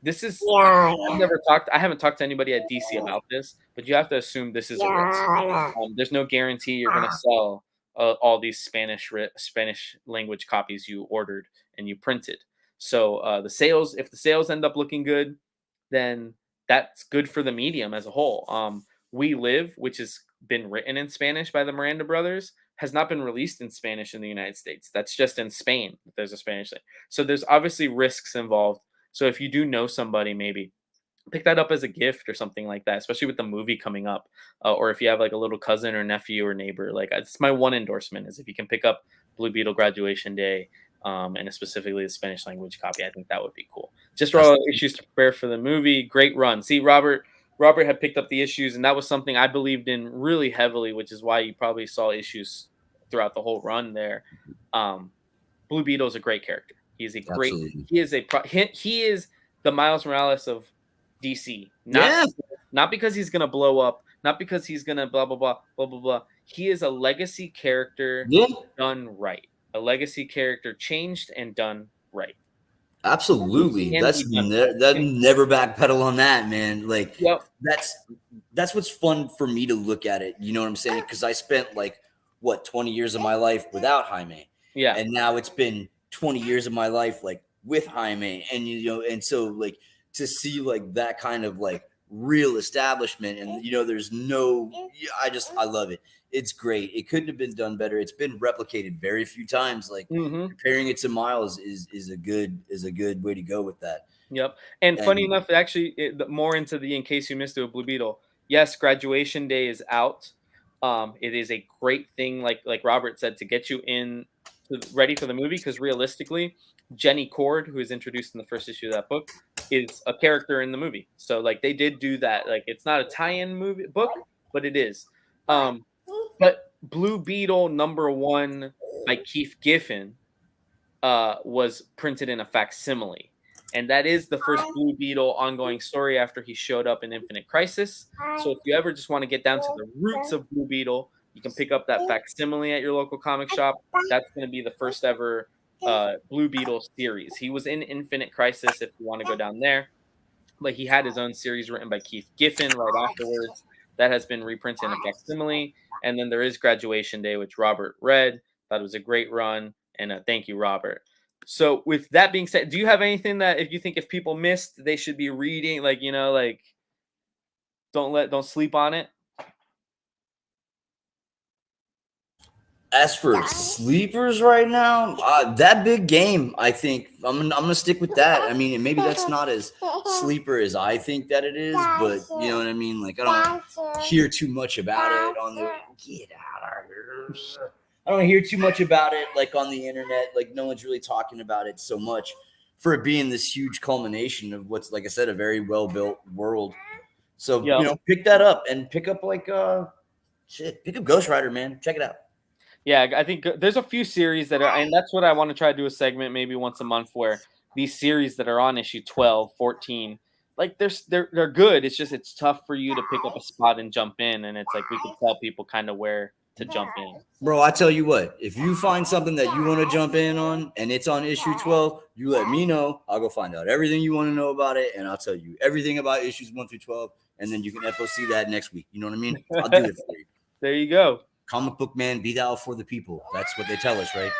Speaker 1: This is I haven't talked to anybody at DC about this, but you have to assume this is a risk. There's no guarantee you're going to sell all these Spanish language copies you ordered and you printed. So if the sales end up looking good, then that's good for the medium as a whole. We Live, which has been written in Spanish by the Miranda brothers, has not been released in Spanish in the United States. That's just in Spain. There's a Spanish thing. So there's obviously risks involved. So if you do know somebody, maybe pick that up as a gift or something like that, especially with the movie coming up. Or if you have like a little cousin or nephew or neighbor, like it's my one endorsement is if you can pick up Blue Beetle Graduation Day, and specifically the Spanish language copy, I think that would be cool. Just for all the issues to prepare for the movie. Great run. See, Robert had picked up the issues, and that was something I believed in really heavily, which is why you probably saw issues throughout the whole run there. Blue Beetle is a great character. He is a great.
Speaker 2: Absolutely.
Speaker 1: He is the Miles Morales of DC. Not because he's gonna blow up. Not because he's gonna blah blah blah blah blah blah. He is a legacy character done right. A legacy character changed and done right.
Speaker 2: Absolutely.
Speaker 1: And
Speaker 2: That's never backpedal on that, man. Like that's what's fun for me to look at it. You know what I'm saying? Because I spent like 20 years of my life without Jaime.
Speaker 1: Yeah.
Speaker 2: And now it's been 20 years of my life like with Jaime. And and so like to see like that kind of like real establishment, and there's I love it. It's great. It couldn't have been done better. It's been replicated very few times. Like comparing it to Miles is a good way to go with that.
Speaker 1: Yep. And funny enough, actually, more into the in case you missed it with Blue Beetle. Yes, Graduation Day is out. It is a great thing, like Robert said, to get you ready for the movie, because realistically, Jenny Cord, who is introduced in the first issue of that book, is a character in the movie. So like they did do that. Like it's not a tie-in movie book, but it is. But Blue Beetle #1 by Keith Giffen was printed in a facsimile. And that is the first Blue Beetle ongoing story after he showed up in Infinite Crisis. So if you ever just want to get down to the roots of Blue Beetle, you can pick up that facsimile at your local comic shop. That's going to be the first ever Blue Beetle series. He was in Infinite Crisis if you want to go down there. But he had his own series written by Keith Giffen right afterwards. That has been reprinted in a facsimile. And then there is Graduation Day, which Robert read. Thought it was a great run. And thank you, Robert. So with that being said, do you have anything that if you think if people missed, they should be reading? Like, don't sleep on it.
Speaker 2: As for sleepers right now, that big game, I think I'm gonna stick with that. I mean, maybe that's not as sleeper as I think that it is, but you know what I mean. Like I don't hear too much about it on the get out of here. I don't hear too much about it like on the internet. Like no one's really talking about it so much for it being this huge culmination of what's, like I said, a very well built world. So pick that up and pick up pick up Ghost Rider, man. Check it out.
Speaker 1: Yeah, I think there's a few series that are, and that's what I want to try to do a segment maybe once a month where these series that are on issue 12, 14, like they're good. It's just it's tough for you to pick up a spot and jump in, and it's like we can tell people kind of where to jump in.
Speaker 2: Bro, I tell you what, if you find something that you want to jump in on and it's on issue 12, you let me know. I'll go find out everything you want to know about it, and I'll tell you everything about issues 1 through 12, and then you can FOC that next week. You know what I mean? I'll do it for you.
Speaker 1: There you go.
Speaker 2: Comic book man, be thou for the people. That's what they tell us, right?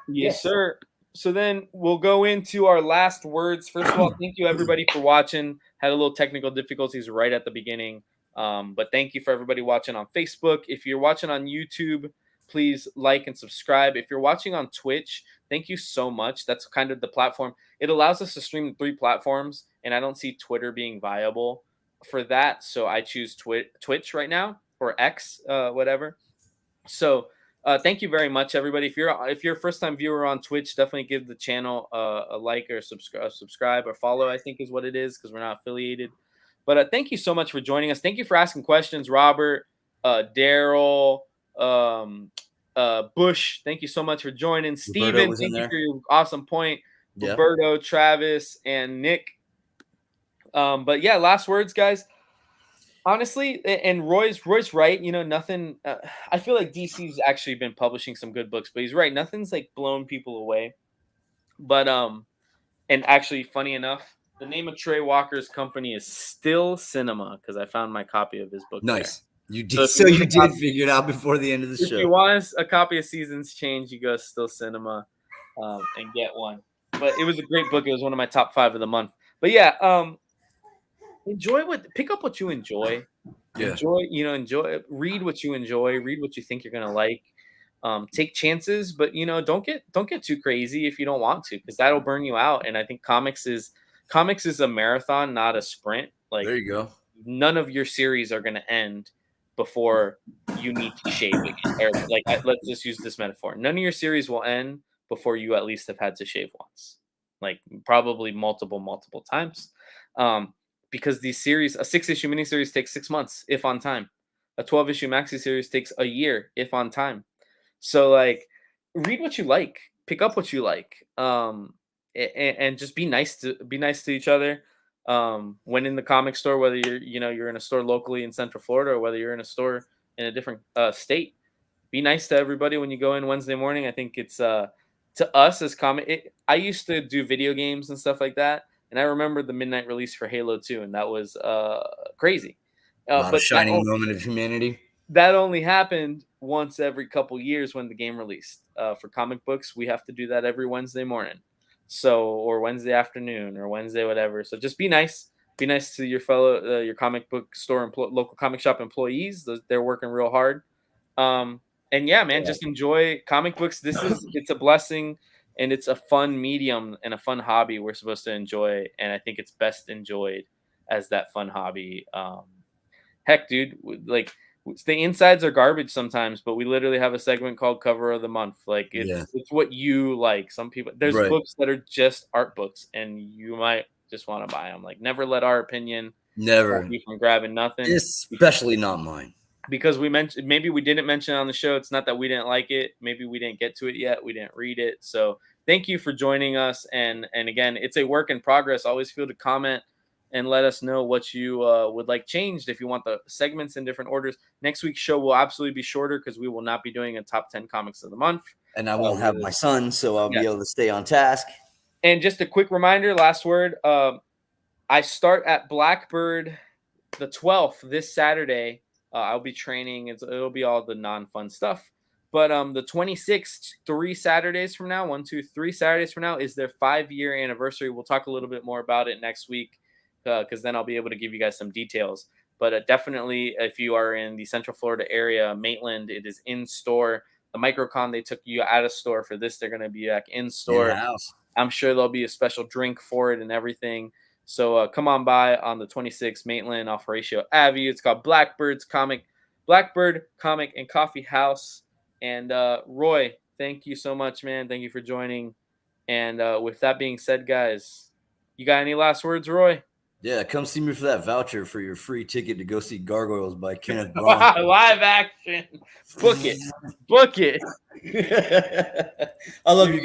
Speaker 1: Yes, sir. So then we'll go into our last words. First of all, thank you everybody for watching. Had a little technical difficulties right at the beginning. But thank you for everybody watching on Facebook. If you're watching on YouTube, please like and subscribe. If you're watching on Twitch, thank you so much. That's kind of the platform. It allows us to stream 3 platforms, and I don't see Twitter being viable for that. So I choose Twitch right now, or X, whatever. So thank you very much, everybody. If you're a first-time viewer on Twitch, definitely give the channel a like or subscribe or follow, I think is what it is, because we're not affiliated. But thank you so much for joining us. Thank you for asking questions, Robert, Daryl, Bush. Thank you so much for joining. Steven, thank you for your awesome point. Yeah. Roberto, Travis, and Nick. But yeah, last words, guys. Honestly, and Roy's right. Nothing. I feel like DC's actually been publishing some good books, but he's right. Nothing's like blown people away. But and actually, funny enough, the name of Trey Walker's company is Still Cinema, because I found my copy of his book.
Speaker 2: Nice.
Speaker 1: There.
Speaker 2: You did. So you did figure it out before the end of the show.
Speaker 1: If you want a copy of Seasons Change, you go to Still Cinema and get one. But it was a great book. It was one of my top 5 of the month. But yeah, pick up what you enjoy.
Speaker 2: Yeah.
Speaker 1: Read what you enjoy, read what you think you're gonna like. Take chances, but don't get too crazy if you don't want to, because that'll burn you out. And I think comics is a marathon, not a sprint. Like,
Speaker 2: There you go.
Speaker 1: none of your series are gonna end before you need to shave again. Or let's just use this metaphor. None of your series will end before you at least have had to shave once, like probably multiple times. Because these series, a 6-issue miniseries takes 6 months if on time. A 12-issue maxi series takes a year if on time. So like, read what you like, pick up what you like, and just be nice to each other. When in the comic store, whether you're in a store locally in Central Florida or whether you're in a store in a different state, be nice to everybody when you go in Wednesday morning. I think it's to us as I used to do video games and stuff like that, and I remember the midnight release for Halo 2, and that was crazy.
Speaker 2: But shining moment of humanity.
Speaker 1: That only happened once every couple years when the game released. For comic books, we have to do that every Wednesday morning, or Wednesday afternoon, or Wednesday whatever. So just be nice. Be nice to your fellow your comic book store local comic shop employees. They're working real hard. And yeah, man, just enjoy comic books. It's a blessing, and it's a fun medium and a fun hobby we're supposed to enjoy. And I think it's best enjoyed as that fun hobby. Heck, dude, like, the insides are garbage sometimes, but we literally have a segment called Cover of the Month. Like, it's what you like. Some people, there's books that are just art books, and you might just want to buy them. Like, never let our opinion stop you from grabbing nothing.
Speaker 2: Especially not mine.
Speaker 1: Because maybe we didn't mention it on the show. It's not that we didn't like it. Maybe we didn't get to it yet. We didn't read it. So thank you for joining us. And again, it's a work in progress. Always feel to comment and let us know what you would like changed, if you want the segments in different orders. Next week's show will absolutely be shorter because we will not be doing a top 10 comics of the month.
Speaker 2: And I won't have my son, so I'll be able to stay on task.
Speaker 1: And just a quick reminder, last word, I start at Blackbird the 12th, this Saturday. I'll be training. It'll be all the non-fun stuff. But the 26th, 3 Saturdays from now, 3 Saturdays from now, is their 5-year anniversary. We'll talk a little bit more about it next week, because then I'll be able to give you guys some details. But definitely, if you are in the Central Florida area, Maitland, it is in store. The Microcon, they took you out of store for this. They're going to be back in store. I'm sure there'll be a special drink for it and everything. So come on by on the 26th, Maitland, off Horatio Avenue. It's called Blackbird Comic and Coffee House. And Roy, thank you so much, man. Thank you for joining. And with that being said, guys, you got any last words, Roy?
Speaker 2: Yeah, come see me for that voucher for your free ticket to go see Gargoyles by Kenneth Braun.
Speaker 1: Live action. Book it.
Speaker 2: I love you guys.